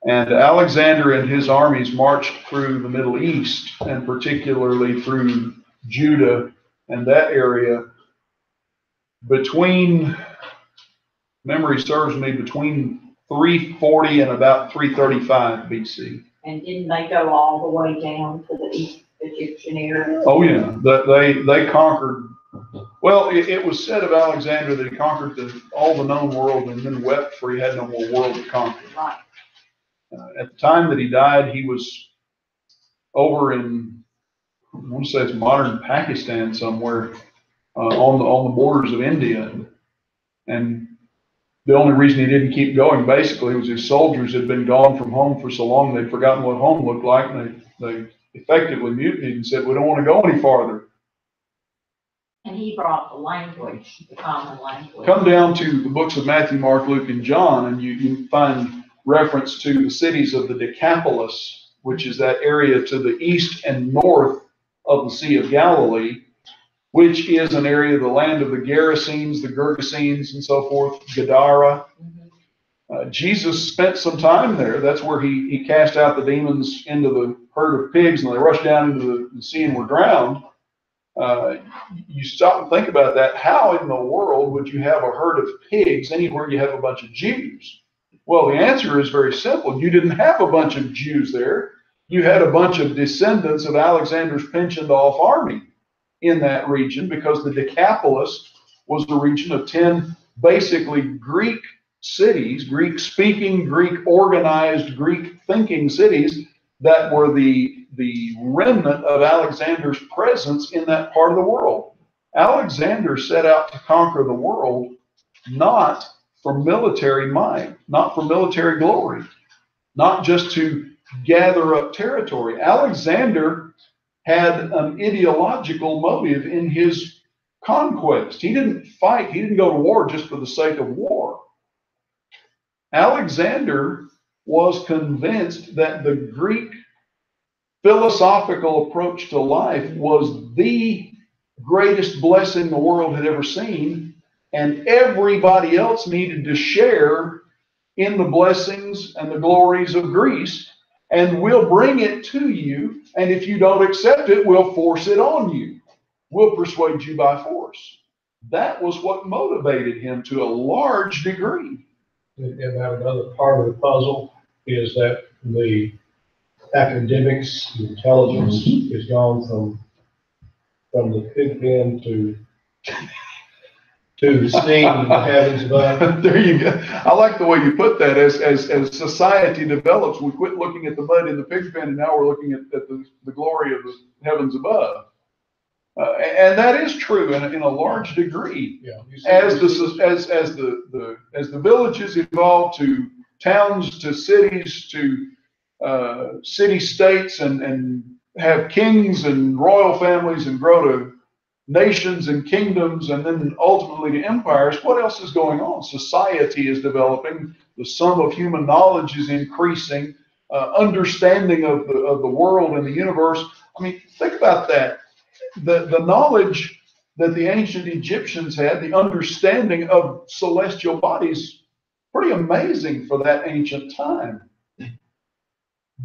And Alexander and his armies marched through the Middle East, and particularly through Judah and that area between 340 and about 335 BC. And didn't they go all the way down to the East Egyptian area? Oh yeah, they conquered. Well, it was said of Alexander that he conquered all the known world and then wept for he had no more world to conquer. Right. At the time that he died, he was over in, I want to say it's modern Pakistan somewhere, on the borders of India. And the only reason he didn't keep going basically was his soldiers had been gone from home for so long they'd forgotten what home looked like, and they effectively mutinied and said, we don't want to go any farther. And he brought the language, the common language. Come down to the books of Matthew, Mark, Luke, and John, and you find reference to the cities of the Decapolis, which is that area to the east and north of the Sea of Galilee, which is an area of the land of the Gerasenes, the Gergesenes, and so forth, Gadara. Jesus spent some time there. That's where he cast out the demons into the herd of pigs, and they rushed down into the sea and were drowned. You stop and think about that. How in the world would you have a herd of pigs anywhere you have a bunch of Jews? Well, the answer is very simple. You didn't have a bunch of Jews there. You had a bunch of descendants of Alexander's pensioned off army in that region, because the Decapolis was a region of 10 basically Greek cities, Greek speaking, Greek organized, Greek thinking cities that were the remnant of Alexander's presence in that part of the world. Alexander set out to conquer the world not for military might, not for military glory, not just to gather up territory. Alexander had an ideological motive in his conquest. He didn't fight, he didn't go to war just for the sake of war. Alexander was convinced that the Greek philosophical approach to life was the greatest blessing the world had ever seen, and everybody else needed to share in the blessings and the glories of Greece, and we'll bring it to you, and if you don't accept it, we'll force it on you. We'll persuade you by force. That was what motivated him to a large degree. And that another part of the puzzle is that the academics, the intelligence has gone from the pig pen to the scene in the heavens above. There you go. I like the way you put that. As society develops, we quit looking at the mud in the pig pen, and now we're looking at the glory of the heavens above. And that is true in a large degree. Yeah, as the villages evolve to towns, to cities, to city states, and have kings and royal families, and grow to nations and kingdoms, and then ultimately to empires, what else is going on? Society is developing. The sum of human knowledge is increasing. Understanding of the world and the universe. I mean, think about that. The knowledge that the ancient Egyptians had, the understanding of celestial bodies, pretty amazing for that ancient time.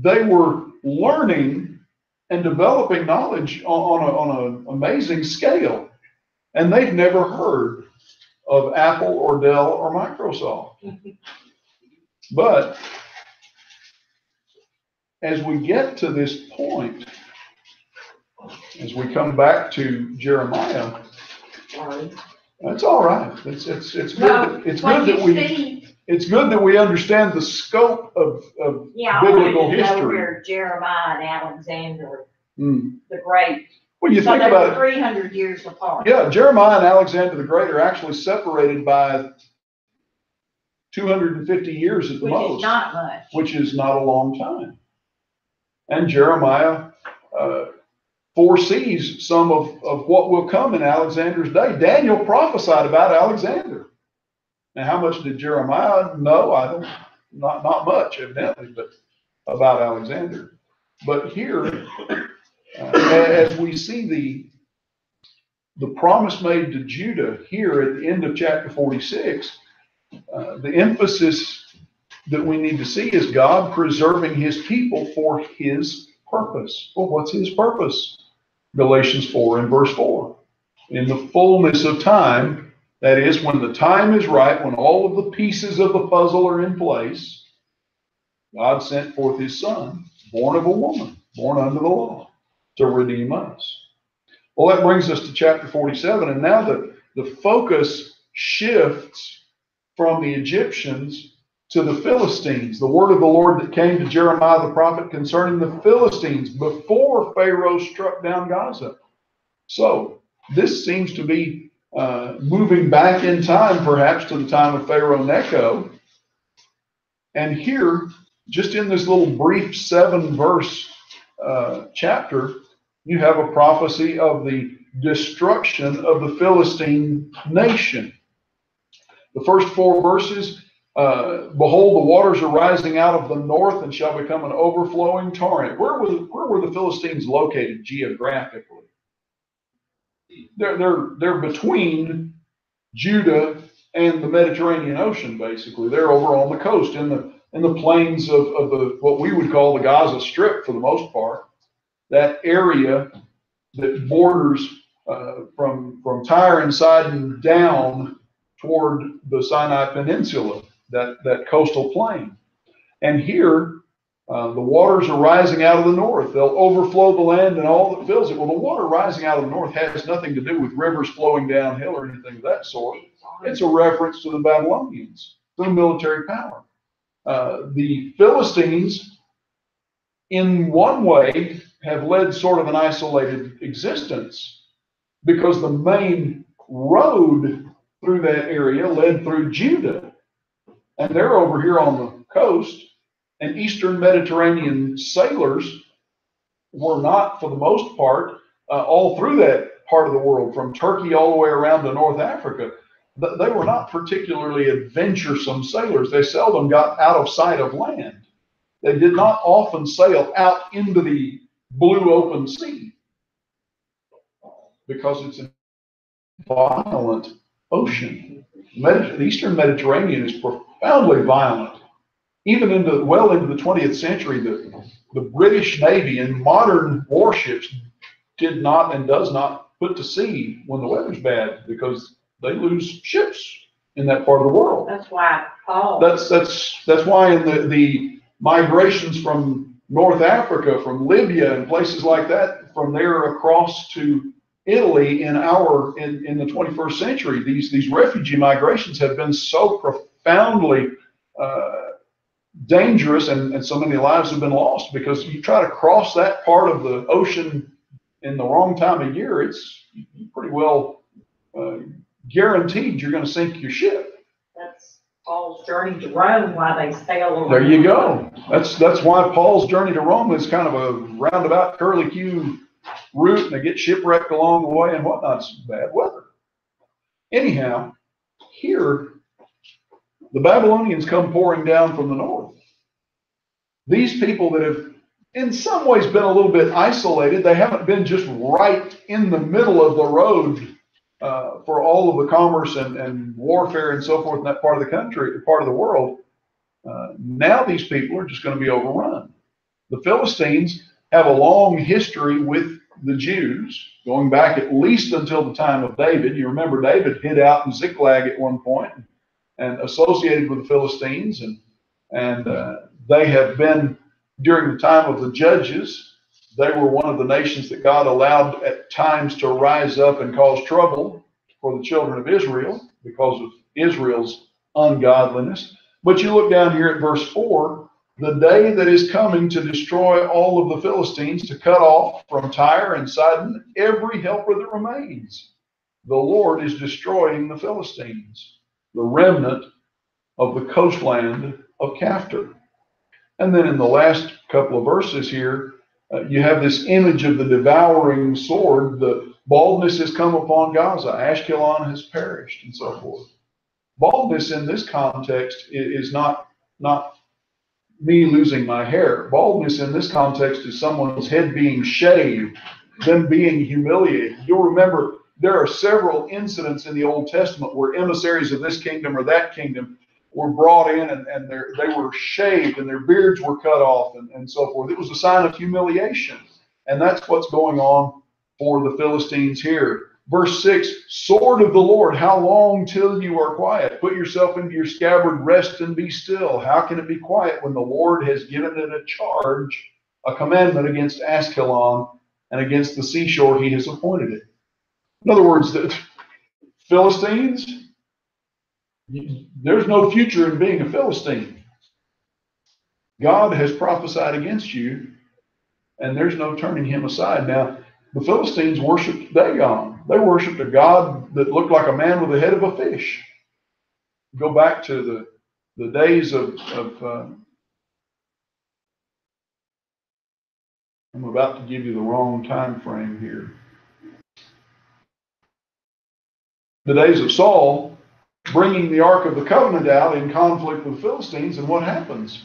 They were learning and developing knowledge on an amazing scale. And they've never heard of Apple or Dell or Microsoft. But as we get to this point, as we come back to Jeremiah, that's all right. It's good. It's good that we. It's good that we understand the scope of biblical history. Where Jeremiah and Alexander, the Great. Well, you so think they about were 300 years apart. Yeah, Jeremiah and Alexander the Great are actually separated by 250 years at the most. Which is not much. Which is not a long time. And Jeremiah foresees some of what will come in Alexander's day. Daniel prophesied about Alexander. Now, how much did Jeremiah know? I don't, not much, evidently, but about Alexander. But here, as we see the promise made to Judah here at the end of chapter 46, the emphasis that we need to see is God preserving his people for his purpose. Well, what's his purpose? Galatians 4 and verse 4. In the fullness of time, that is, when the time is right, when all of the pieces of the puzzle are in place, God sent forth his Son, born of a woman, born under the law, to redeem us. Well, that brings us to chapter 47, and now the focus shifts from the Egyptians to the Philistines. The word of the Lord that came to Jeremiah the prophet concerning the Philistines before Pharaoh struck down Gaza. So this seems to be moving back in time, perhaps to the time of Pharaoh Necho. And here, just in this little brief 7-verse chapter, you have a prophecy of the destruction of the Philistine nation. The first 4 verses, behold, the waters are rising out of the north and shall become an overflowing torrent. Where were the Philistines located geographically? They're between Judah and the Mediterranean Ocean, basically. They're over on the coast in the plains of the what we would call the Gaza Strip for the most part. That area that borders from Tyre and Sidon down toward the Sinai Peninsula, that coastal plain. And here, the waters are rising out of the north. They'll overflow the land and all that fills it. Well, the water rising out of the north has nothing to do with rivers flowing downhill or anything of that sort. It's a reference to the Babylonians, to the military power. The Philistines, in one way, have led sort of an isolated existence because the main road through that area led through Judah. And they're over here on the coast. And Eastern Mediterranean sailors were not, for the most part, all through that part of the world, from Turkey all the way around to North Africa. They were not particularly adventuresome sailors. They seldom got out of sight of land. They did not often sail out into the blue open sea because it's a violent ocean. The Eastern Mediterranean is profoundly violent. Even well into the 20th century, the British Navy and modern warships did not and does not put to sea when the weather's bad because they lose ships in that part of the world. That's why Paul. That's why in the migrations from North Africa, from Libya and places like that, from there across to Italy in the 21st century, these refugee migrations have been so profoundly dangerous, and so many lives have been lost because you try to cross that part of the ocean in the wrong time of year, it's pretty well guaranteed you're going to sink your ship. That's Paul's journey to Rome, why they sail along. There you go. That's why Paul's journey to Rome is kind of a roundabout curlicue route, and they get shipwrecked along the way and whatnot. It's bad weather. Anyhow, here the Babylonians come pouring down from the north. These people that have in some ways been a little bit isolated, they haven't been just right in the middle of the road for all of the commerce and warfare and so forth in that part of the country, part of the world. Now these people are just going to be overrun. The Philistines have a long history with the Jews, going back at least until the time of David. You remember David hid out in Ziklag at one point and associated with the Philistines, and they have been, during the time of the judges, they were one of the nations that God allowed at times to rise up and cause trouble for the children of Israel because of Israel's ungodliness. But you look down here at verse 4, the day that is coming to destroy all of the Philistines, to cut off from Tyre and Sidon every helper that remains. The Lord is destroying the Philistines, the remnant of the coastland of Caphtor. And then in the last couple of verses here, you have this image of the devouring sword. The baldness has come upon Gaza. Ashkelon has perished, and so forth. Baldness in this context is not me losing my hair. Baldness in this context is someone's head being shaved, them being humiliated. You'll remember there are several incidents in the Old Testament where emissaries of this kingdom or that kingdom were brought in and they were shaved and their beards were cut off and so forth. It was a sign of humiliation. And that's what's going on for the Philistines here. Verse 6, sword of the Lord, how long till you are quiet? Put yourself into your scabbard, rest and be still. How can it be quiet when the Lord has given it a charge, a commandment against Ashkelon and against the seashore he has appointed it? In other words, the Philistines, there's no future in being a Philistine. God has prophesied against you, and there's no turning him aside. Now, the Philistines worshipped Dagon. They worshipped a god that looked like a man with the head of a fish. Go back to the days of I'm about to give you the wrong time frame here. The days of Saul bringing the Ark of the Covenant out in conflict with the Philistines, and what happens?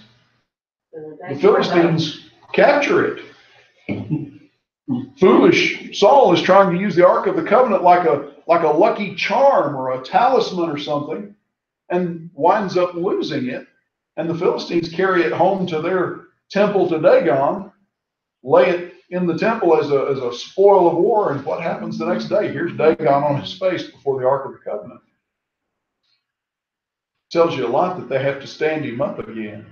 The Philistines capture it. Foolish Saul is trying to use the Ark of the Covenant like a lucky charm or a talisman or something, and winds up losing it. And the Philistines carry it home to their temple to Dagon, lay it in the temple as a spoil of war. And what happens the next day? Here's Dagon on his face before the Ark of the Covenant. Tells you a lot that they have to stand him up again.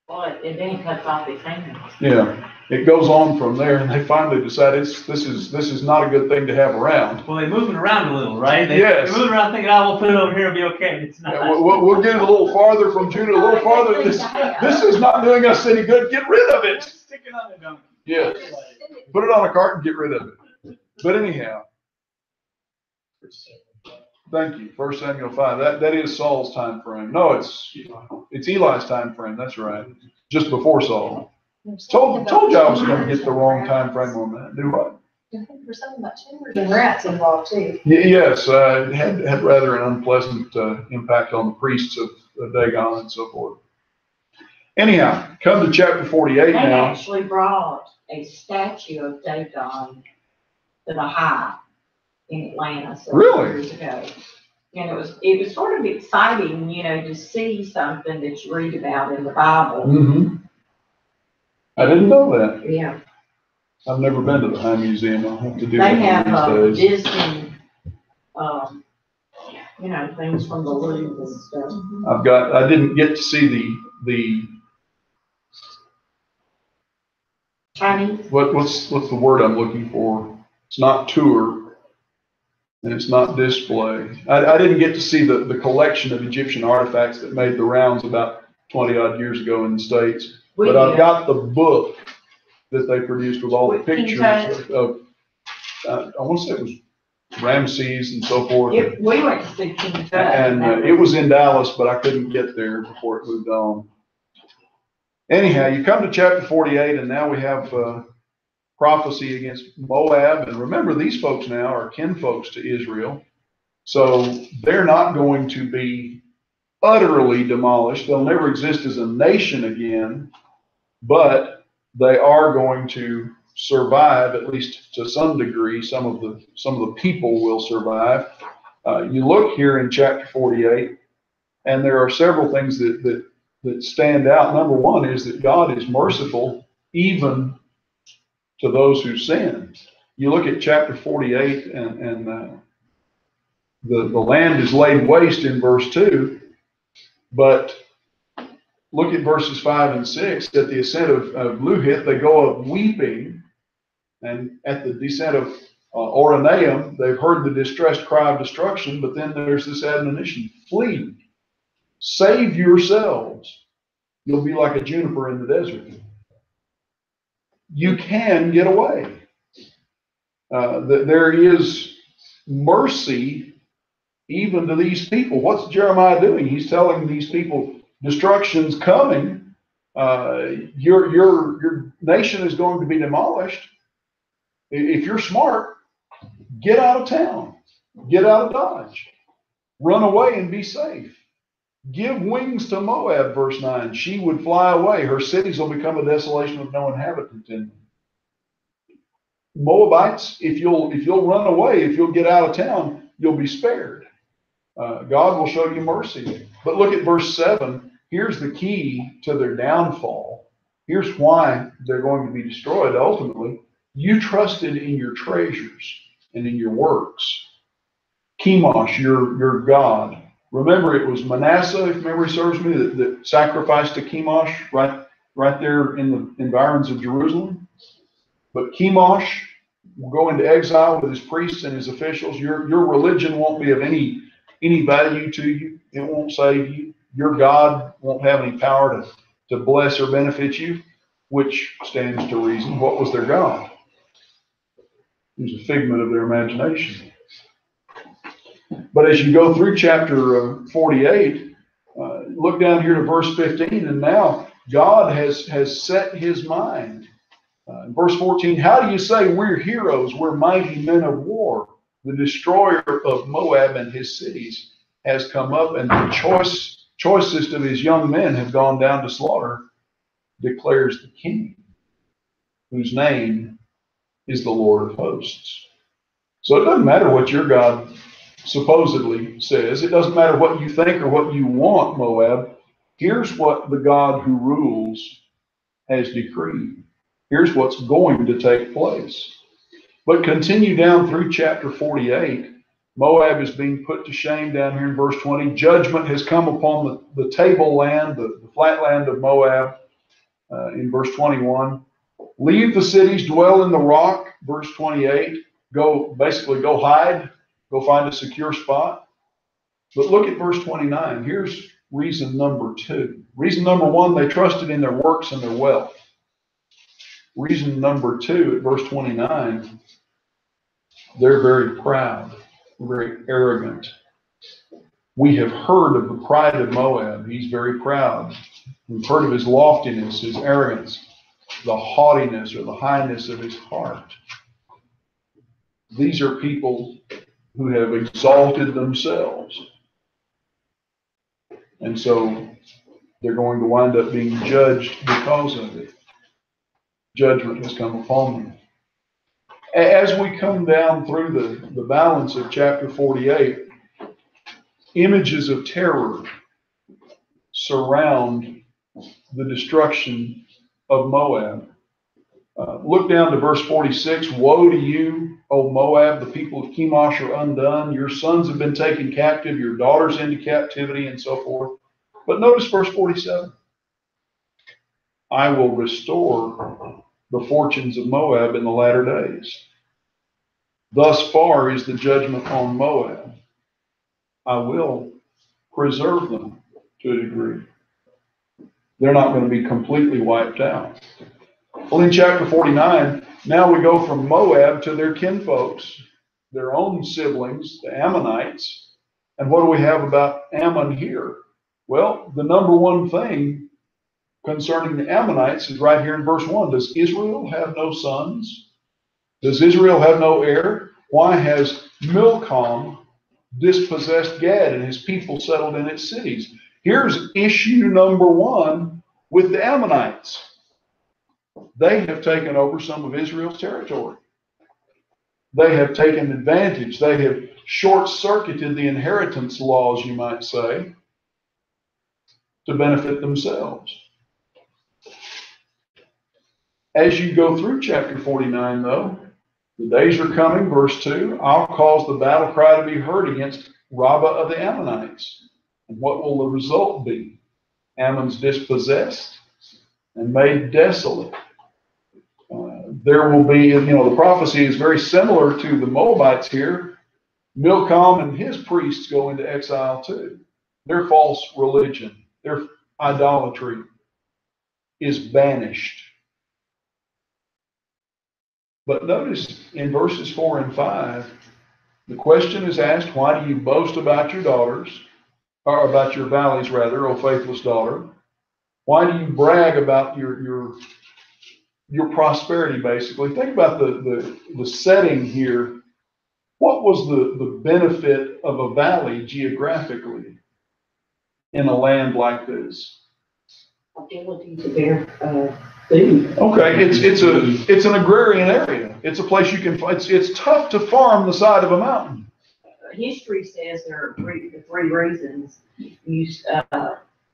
Well, it then cuts off his hands. Yeah, it goes on from there, and they finally decide this is not a good thing to have around. Well, they move it around a little, right? Yes. They move it around thinking, we'll put it over here and be okay. It's not. Yeah, we'll get it a little farther from Judah, a little farther. This is not doing us any good. Get rid of it. Stick it on the donkey. Yes. Put it on a cart and get rid of it. But anyhow, thank you. 1 Samuel 5. That is Saul's time frame. No, it's Eli's time frame. That's right. Just before Saul. Told you I was going to get the wrong time frame on that. Do what? I think there's something about tumors and rats involved too. Yes, it had rather an unpleasant impact on the priests of Dagon and so forth. Anyhow, come to chapter 48 They now. actually brought a statue of Dagon to the High in Atlanta several years ago. And it was sort of exciting, to see something that you read about in the Bible. Mm-hmm. I didn't know that. Yeah. I've never been to the High Museum. I'll have to do They that have these days. Disney, things from the Louvre and stuff. I didn't get to see the Chinese. what's the word I'm looking for? It's not tour and it's not display. I didn't get to see the collection of Egyptian artifacts that made the rounds about 20 odd years ago in the States. But I've got the book that they produced with all the pictures of I want to say it was Ramses and so forth. We went to see King Tut. And it was in Dallas, but I couldn't get there before it moved on. Anyhow, you come to chapter 48, and now we have prophecy against Moab. And remember, these folks now are kinfolks to Israel. So they're not going to be utterly demolished. They'll never exist as a nation again, but they are going to survive, at least to some degree. Some of the people will survive. You look here in chapter 48, and there are several things that stand out. Number one is that God is merciful even to those who sin. You look at chapter 48 and the land is laid waste in verse 2, but look at verses 5 and 6. At the ascent of Luhith, they go up weeping, and at the descent of Oronaim, they've heard the distressed cry of destruction, but then there's this admonition: flee, save yourselves. You'll be like a juniper in the desert. You can get away. There is mercy even to these people. What's Jeremiah doing? He's telling these people, destruction's coming. Your nation is going to be demolished. If you're smart, get out of town. Get out of Dodge. Run away and be safe. Give wings to Moab, verse 9. She would fly away. Her cities will become a desolation with no inhabitant in them. Moabites, if you'll run away, if you'll get out of town, you'll be spared. God will show you mercy. But look at verse 7. Here's the key to their downfall. Here's why they're going to be destroyed ultimately. You trusted in your treasures and in your works. Chemosh, your God. Remember, it was Manasseh, if memory serves me, that sacrificed to Chemosh right there in the environs of Jerusalem. But Chemosh will go into exile with his priests and his officials. Your religion won't be of any value to you. It won't save you. Your God won't have any power to bless or benefit you, which stands to reason. What was their God? It was a figment of their imagination. But as you go through chapter 48, look down here to verse 15, and now God has set his mind. In verse 14, how do you say we're heroes, we're mighty men of war? The destroyer of Moab and his cities has come up, and the choicest of his young men have gone down to slaughter, declares the King, whose name is the Lord of hosts. So it doesn't matter what your God supposedly says. It doesn't matter what you think or what you want, Moab. Here's what the God who rules has decreed. Here's what's going to take place. But continue down through chapter 48. Moab is being put to shame down here in verse 20. Judgment has come upon the tableland, the flat land of Moab, in verse 21. Leave the cities, dwell in the rock, verse 28. Go hide, go find a secure spot. But look at verse 29. Here's reason number 2. Reason number 1, they trusted in their works and their wealth. Reason number 2, at verse 29, they're very proud, very arrogant. We have heard of the pride of Moab. He's very proud. We've heard of his loftiness, his arrogance, the haughtiness or the highness of his heart. These are people who have exalted themselves. And so they're going to wind up being judged because of it. Judgment has come upon them. As we come down through the balance of chapter 48, images of terror surround the destruction of Moab. Look down to verse 46. Woe to you, O Moab, the people of Chemosh are undone. Your sons have been taken captive, your daughters into captivity, and so forth. But notice verse 47. I will restore the fortunes of Moab in the latter days. Thus far is the judgment on Moab. I will preserve them to a degree. They're not going to be completely wiped out. Well, in chapter 49, now we go from Moab to their kinfolks, their own siblings, the Ammonites. And what do we have about Ammon here? Well, the number one thing concerning the Ammonites is right here in verse 1. Does Israel have no sons? Does Israel have no heir? Why has Milcom dispossessed Gad and his people settled in its cities? Here's issue number 1 with the Ammonites. They have taken over some of Israel's territory. They have taken advantage. They have short-circuited the inheritance laws, you might say, to benefit themselves. As you go through chapter 49, though, the days are coming, verse 2, I'll cause the battle cry to be heard against Rabbah of the Ammonites. And what will the result be? Ammon's dispossessed and made desolate. There will be, the prophecy is very similar to the Moabites here. Milcom and his priests go into exile too. Their false religion, their idolatry is banished. But notice in verses 4 and 5, the question is asked, why do you boast about your daughters, or about your valleys rather, O faithless daughter? Why do you brag about your prosperity, basically? Think about the setting here. What was the benefit of a valley geographically in a land like this? Ability to bear food. Okay, it's an agrarian area. It's a place you can. It's tough to farm the side of a mountain. History says there are the three reasons you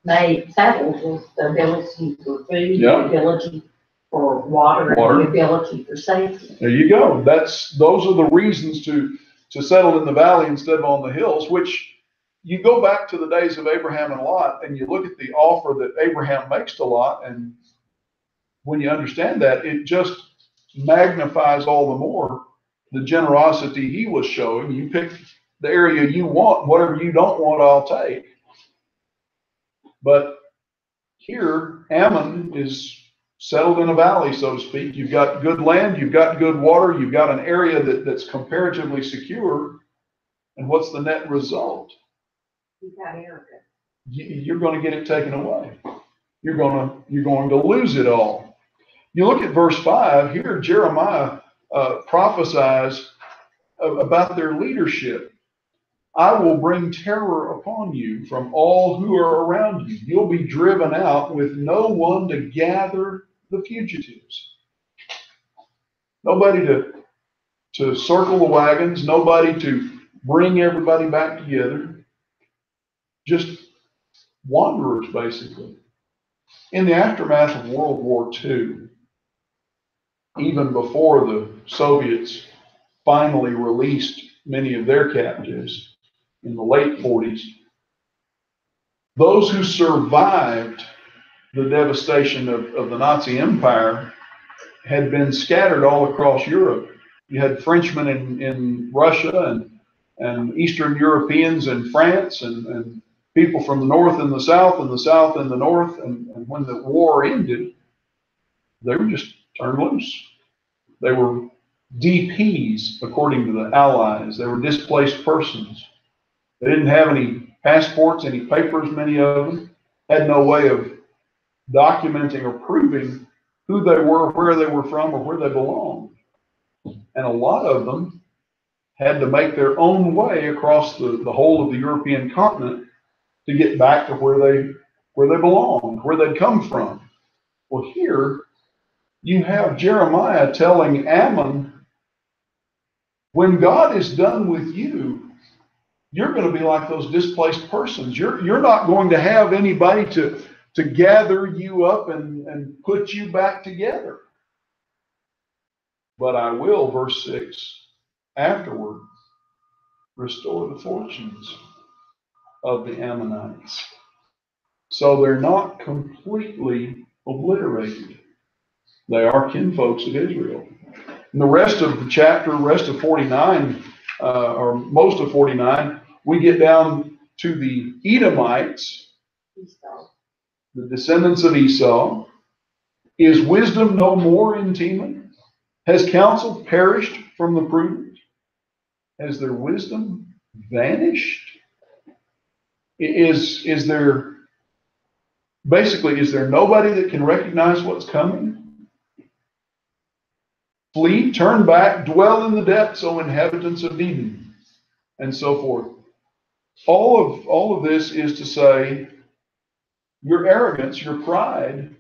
made settled was the ability for food, Yeah. the ability for water, and the ability for safety. There you go. Those are the reasons to settle in the valley instead of on the hills, which you go back to the days of Abraham and Lot and you look at the offer that Abraham makes to Lot, and when you understand that, it just magnifies all the more the generosity he was showing. You pick the area you want, whatever you don't want, I'll take. But here, Ammon is settled in a valley, so to speak. You've got good land, you've got good water, you've got an area that's comparatively secure. And what's the net result? You got arrogant. You're going to get it taken away. You're going to lose it all. You look at verse 5 here. Jeremiah prophesies about their leadership. I will bring terror upon you from all who are around you. You'll be driven out with no one to gather the fugitives. Nobody to circle the wagons, nobody to bring everybody back together. Just wanderers, basically. In the aftermath of World War II, even before the Soviets finally released many of their captives in the late 40s, those who survived the devastation of the Nazi Empire had been scattered all across Europe. You had Frenchmen in Russia and Eastern Europeans in France and people from the north and the south and the south and the north. And when the war ended, they were just turned loose. They were DPs, according to the Allies. They were displaced persons. They didn't have any passports, any papers, many of them. Had no way of documenting or proving who they were, where they were from, or where they belonged. And a lot of them had to make their own way across the whole of the European continent to get back to where they belonged, where they'd come from. Well, here you have Jeremiah telling Ammon, when God is done with you, you're going to be like those displaced persons. You're not going to have anybody to gather you up and put you back together. But I will, verse 6, afterward, restore the fortunes of the Ammonites. So they're not completely obliterated. They are kinfolks of Israel. In the rest of the chapter, rest of 49, or most of 49, we get down to the Edomites, the descendants of Esau. Is wisdom no more in Teman? Has counsel perished from the prudent? Has their wisdom vanished? Is there nobody that can recognize what's coming? Flee, turn back, dwell in the depths, O inhabitants of Eden, and so forth. All of this is to say, your arrogance, your pride,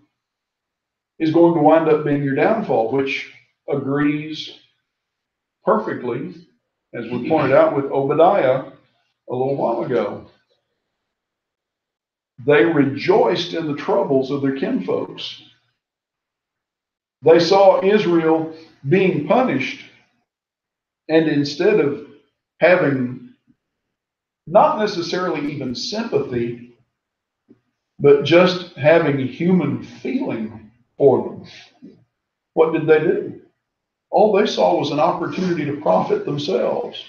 is going to wind up being your downfall, which agrees perfectly, as we pointed out with Obadiah a little while ago. They rejoiced in the troubles of their kinfolks. They saw Israel being punished, and instead of having not necessarily even sympathy, but just having a human feeling for them, what did they do? All they saw was an opportunity to profit themselves.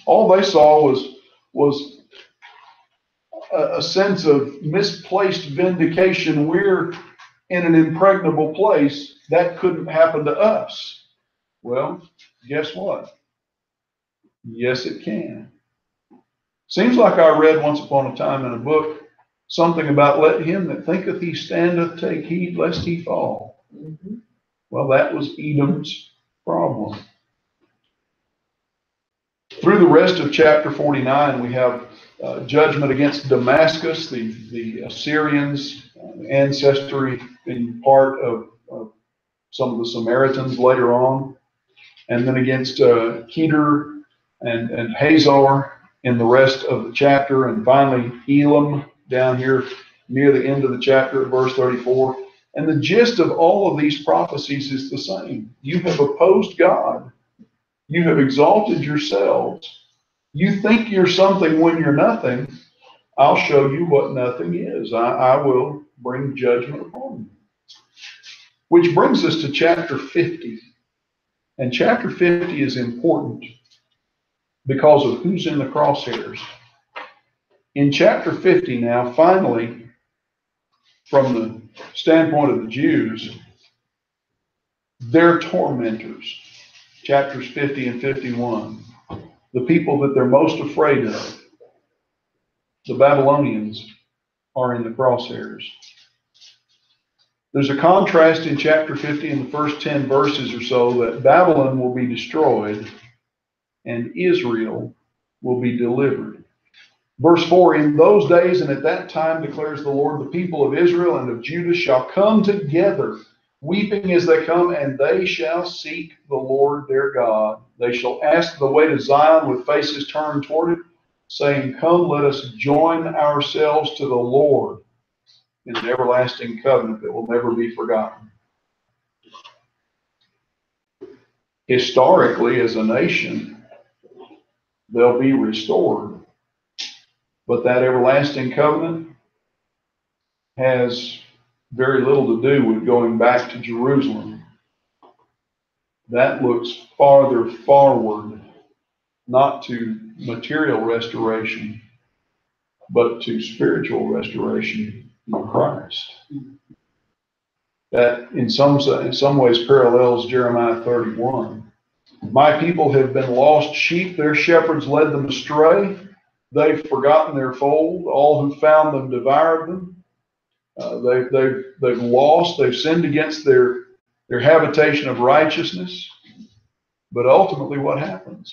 All they saw was a sense of misplaced vindication. We're in an impregnable place. That couldn't happen to us. Well, guess what? Yes, it can. Seems like I read once upon a time in a book something about let him that thinketh he standeth take heed lest he fall. Well, that was Edom's problem. Through the rest of chapter 49, we have judgment against Damascus, the Assyrians, ancestry in part of some of the Samaritans later on, and then against Kedar and Hazor in the rest of the chapter, and finally Elam down here near the end of the chapter at verse 34. And the gist of all of these prophecies is the same. You have opposed God. You have exalted yourselves. You think you're something when you're nothing. I'll show you what nothing is. I will bring judgment upon you. Which brings us to chapter 50. And chapter 50 is important because of who's in the crosshairs. In chapter 50 now, finally, from the standpoint of the Jews, their tormentors, chapters 50 and 51, the people that they're most afraid of, the Babylonians, are in the crosshairs. There's a contrast in chapter 50 in the first 10 verses or so that Babylon will be destroyed and Israel will be delivered. Verse 4, in those days and at that time, declares the Lord, the people of Israel and of Judah shall come together, weeping as they come, and they shall seek the Lord their God. They shall ask the way to Zion with faces turned toward it, saying, come, let us join ourselves to the Lord in an everlasting covenant that will never be forgotten. Historically, as a nation, they'll be restored. But that everlasting covenant has very little to do with going back to Jerusalem. That looks farther forward, not to material restoration, but to spiritual restoration in Christ. That in some ways parallels Jeremiah 31. My people have been lost sheep, their shepherds led them astray. They've forgotten their fold. All who found them devoured them. They've lost. They've sinned against their habitation of righteousness. But ultimately, what happens?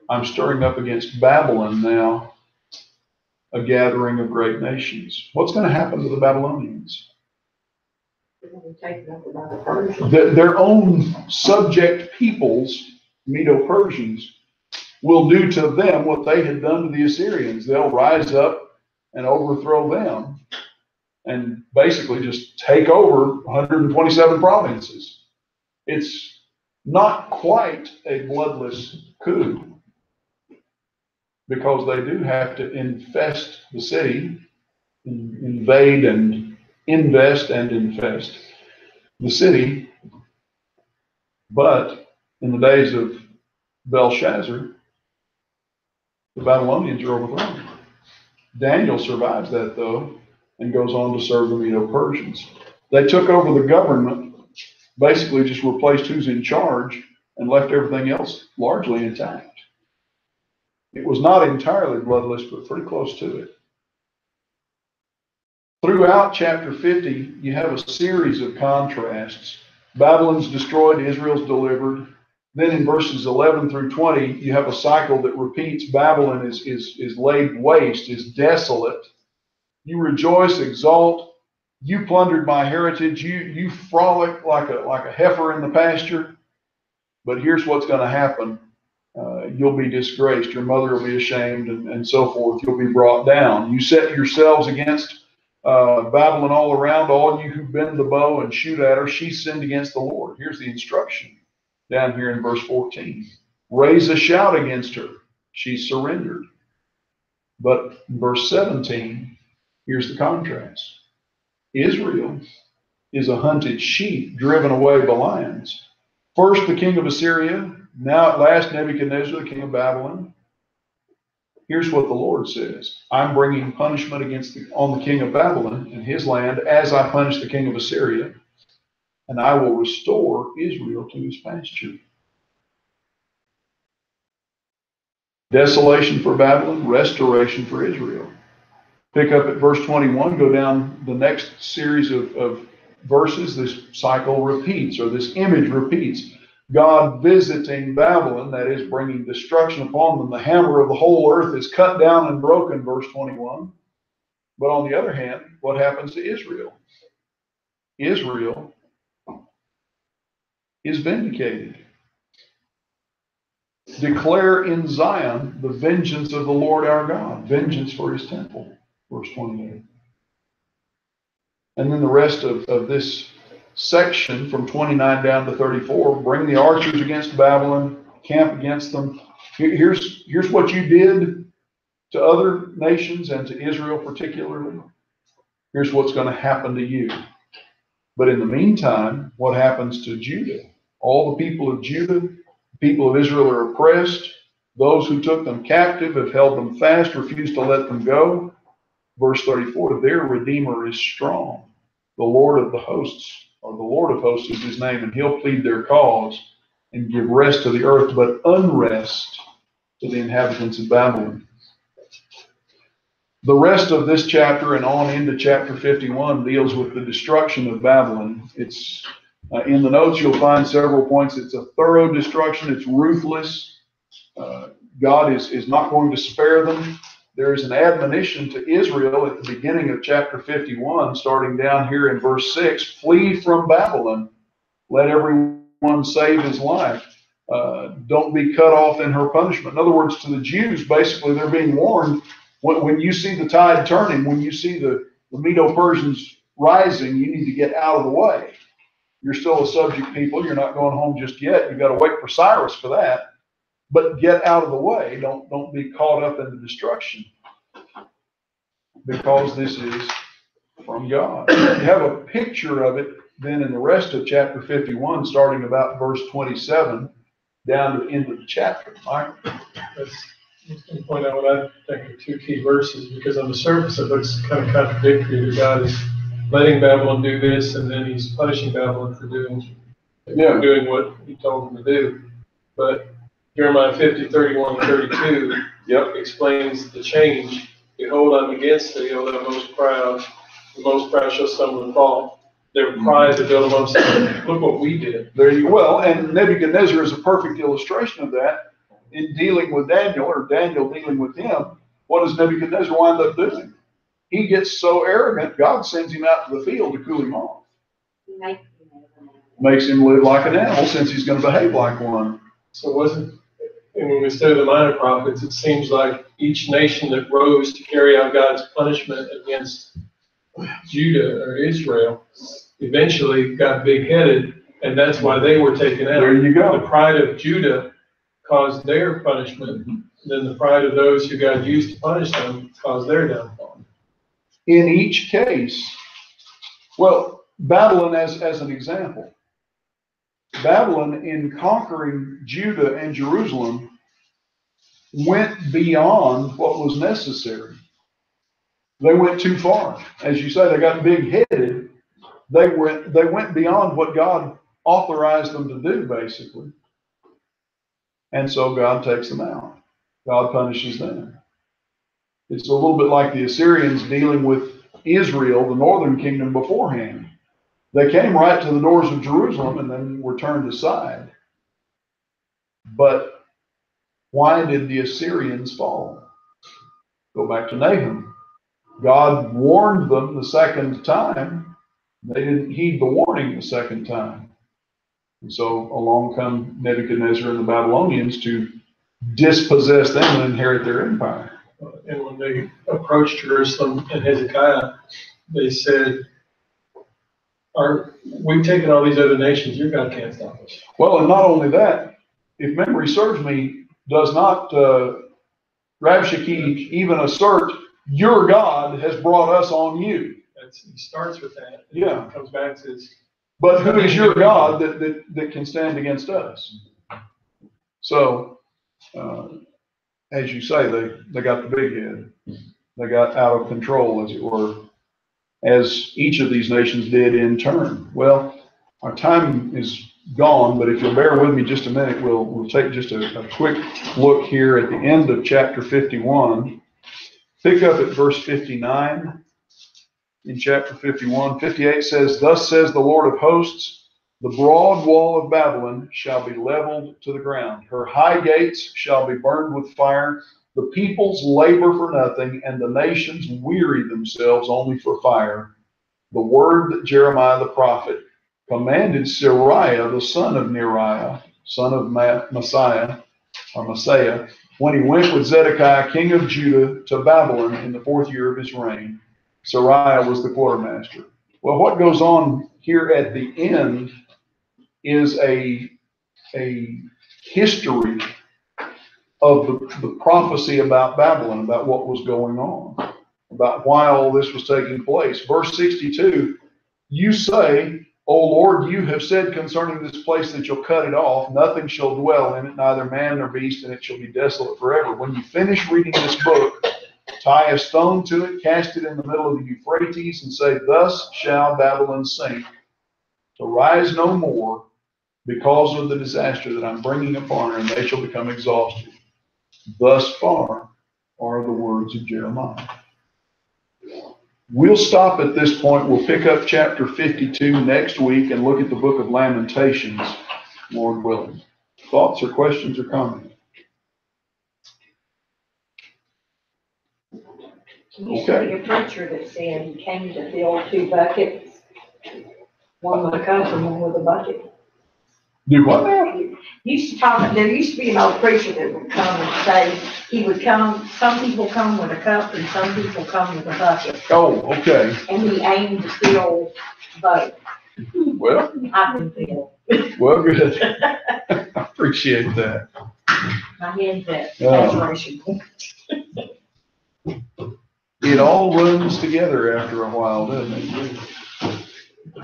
I'm stirring up against Babylon now, a gathering of great nations. What's going to happen to the Babylonians? Their own subject peoples, Medo-Persians, will do to them what they had done to the Assyrians. They'll rise up and overthrow them and basically just take over 127 provinces. It's not quite a bloodless coup because they do have to infest the city, invade and invest and infest the city. But in the days of Belshazzar, the Babylonians are overthrown. Daniel survives that, though, and goes on to serve the Medo-Persians. They took over the government, basically just replaced who's in charge, and left everything else largely intact. It was not entirely bloodless, but pretty close to it. Throughout chapter 50, you have a series of contrasts. Babylon's destroyed, Israel's delivered. Then in verses 11 through 20, you have a cycle that repeats. Babylon is laid waste, is desolate. You rejoice, exalt. You plundered my heritage. You frolic like a heifer in the pasture. But here's what's going to happen. You'll be disgraced. Your mother will be ashamed, and so forth. You'll be brought down. You set yourselves against Babylon all around, all you who bend the bow and shoot at her, she sinned against the Lord. Here's the instruction down here in verse 14. Raise a shout against her. She surrendered. But in verse 17, here's the contrast. Israel is a hunted sheep driven away by lions. First the king of Assyria, now at last Nebuchadnezzar, the king of Babylon. Here's what the Lord says. I'm bringing punishment on the king of Babylon and his land as I punished the king of Assyria, and I will restore Israel to his pasture. Desolation for Babylon, restoration for Israel. Pick up at verse 21, go down the next series of verses. This cycle repeats, or this image repeats. God visiting Babylon, that is, bringing destruction upon them. The hammer of the whole earth is cut down and broken, verse 21. But on the other hand, what happens to Israel? Israel is vindicated. Declare in Zion the vengeance of the Lord our God, vengeance for his temple, verse 28. And then the rest of this section from 29 down to 34, bring the archers against Babylon, camp against them. Here's what you did to other nations and to Israel particularly. Here's what's going to happen to you. But in the meantime, what happens to Judah? All the people of Judah, people of Israel are oppressed. Those who took them captive have held them fast, refused to let them go. Verse 34, their Redeemer is strong. The Lord of the hosts, or the Lord of hosts is his name, and he'll plead their cause and give rest to the earth, but unrest to the inhabitants of Babylon. The rest of this chapter and on into chapter 51 deals with the destruction of Babylon. It's in the notes you'll find several points. It's a thorough destruction. It's ruthless. God is not going to spare them. There is an admonition to Israel at the beginning of chapter 51, starting down here in verse 6, flee from Babylon. Let everyone save his life. Don't be cut off in her punishment. In other words, to the Jews, basically, they're being warned, when you see the tide turning, when you see the Medo-Persians rising, you need to get out of the way. You're still a subject people. You're not going home just yet. You've got to wait for Cyrus for that. But get out of the way. Don't be caught up in the destruction. Because this is from God. You have a picture of it then in the rest of chapter 51, starting about verse 27, down to the end of the chapter. Mike? Let's point out what I think are two key verses, because on the surface it looks kind of contradictory that God is letting Babylon do this, and then he's punishing Babylon for doing what he told them to do. But Jeremiah 50, 31, and 32 explains the change. Behold, I'm against thee, O thou most proud. The most proud shall stumble and fall. Their pride to build amongst them. Look what we did. There you go. Well, and Nebuchadnezzar is a perfect illustration of that in dealing with Daniel, or Daniel dealing with him. What does Nebuchadnezzar wind up doing? He gets so arrogant, God sends him out to the field to cool him off. Makes him live like an animal, since he's going to behave like one. So when we study the minor prophets, it seems like each nation that rose to carry out God's punishment against Judah or Israel eventually got big-headed, and that's why they were taken out. There you go. The pride of Judah caused their punishment. Then the pride of those who God used to punish them caused their downfall. In each case, well, Babylon as an example. Babylon, in conquering Judah and Jerusalem, went beyond what was necessary. They went too far. As you say, they got big-headed. They went beyond what God authorized them to do, basically. And so God takes them out. God punishes them. It's a little bit like the Assyrians dealing with Israel, the northern kingdom, beforehand. They came right to the doors of Jerusalem and then were turned aside. But why did the Assyrians fall? Go back to Nahum. God warned them the second time. They didn't heed the warning the second time. And so along come Nebuchadnezzar and the Babylonians to dispossess them and inherit their empire. And when they approached Jerusalem and Hezekiah, they said, we've taken all these other nations, your God can't stop us. Well, and not only that, if memory serves me, does not Rabshakeh even assert, your God has brought us on you? He starts with that. Yeah. He comes back and says, but who is your God that can stand against us? So, as you say, they got the big head. They got out of control, as it were, as each of these nations did in turn. Well, our time is gone, but if you'll bear with me just a minute, we'll take just a quick look here at the end of chapter 51. Pick up at verse 59 in chapter 51. 58 says, "Thus says the Lord of hosts, the broad wall of Babylon shall be leveled to the ground. Her high gates shall be burned with fire. The peoples labor for nothing, and the nations weary themselves only for fire. The word that Jeremiah the prophet commanded Sariah, the son of Neriah, son of Messiah, when he went with Zedekiah, king of Judah, to Babylon in the 4th year of his reign. Sariah was the quartermaster." Well, what goes on here at the end is a history of the prophecy about Babylon, about what was going on, about why all this was taking place. Verse 62, "You say, O Lord, you have said concerning this place that you'll cut it off. Nothing shall dwell in it, neither man nor beast, and it shall be desolate forever. When you finish reading this book, tie a stone to it, cast it in the middle of the Euphrates, and say, Thus shall Babylon sink, to rise no more, because of the disaster that I'm bringing upon her, and they shall become exhausted. Thus far are the words of Jeremiah." We'll stop at this point. We'll pick up chapter 52 next week and look at the book of Lamentations, Lord willing. Thoughts or questions or comments? You see a preacher that said he came to fill 2 buckets, one with a cup and one with a bucket. Do what now? There used to be an old preacher that would come and say, he would come, some people come with a cup and some people come with a bucket. Oh, okay. And he aimed to fill both. Well, I can feel. well, good. I appreciate that. My head's at saturation point. It all runs together after a while, doesn't it?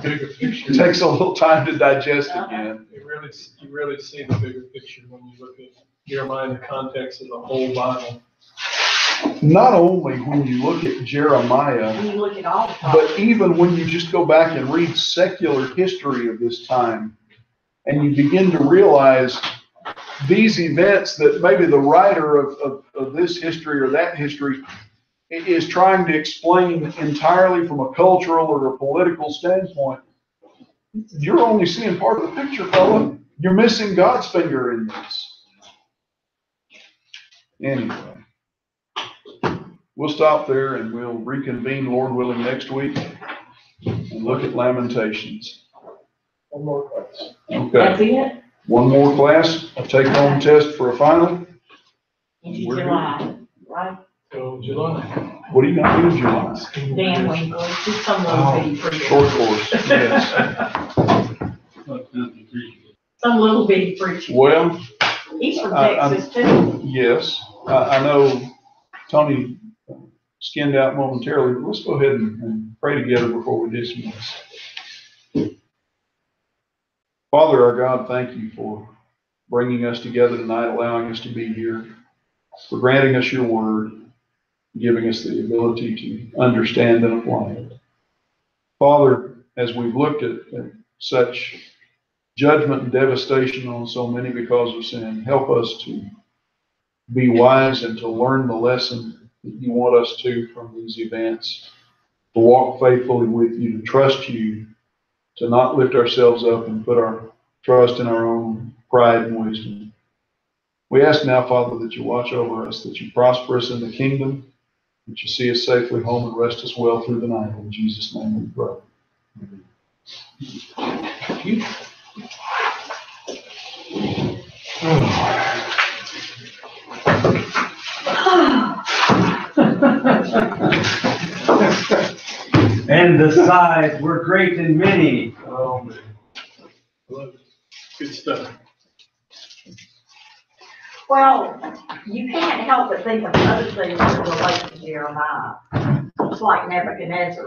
It takes a little time to digest again. You really see the bigger picture when you look at Jeremiah in the context of the whole Bible. Not only when you look at Jeremiah, When you look at all the but even when you just go back and read secular history of this time, and you begin to realize these events that maybe the writer of this history or that history is trying to explain entirely from a cultural or a political standpoint, you're only seeing part of the picture, fella. You're missing God's finger in this. Anyway, we'll stop there and we'll reconvene, Lord willing, next week and look at Lamentations. One more class. That's Okay. it? One more class, a take-home test for a final. Into We're July, right? So July. What are you going to do in July? Dan Winkle, just some little bitty preacher. Short course, yes. Some little bitty preacher. Well, He's from Texas too. yes, I know Tony skinned out momentarily, but let's go ahead and pray together before we dismiss. Father, our God, thank you for bringing us together tonight, allowing us to be here, for granting us your word, giving us the ability to understand and apply it. Father, as we've looked at such judgment and devastation on so many because of sin, help us to be wise and to learn the lesson that you want us to from these events, to walk faithfully with you, to trust you, to not lift ourselves up and put our trust in our own pride and wisdom. We ask now, Father, that you watch over us, that you prosper us in the kingdom, that you see us safely home and rest us well through the night. In Jesus' name we pray. And and the size were great and many. Oh, man. Love it. Good stuff. Well, you can't help but think of other things that relate to Jeremiah. It's like Nebuchadnezzar.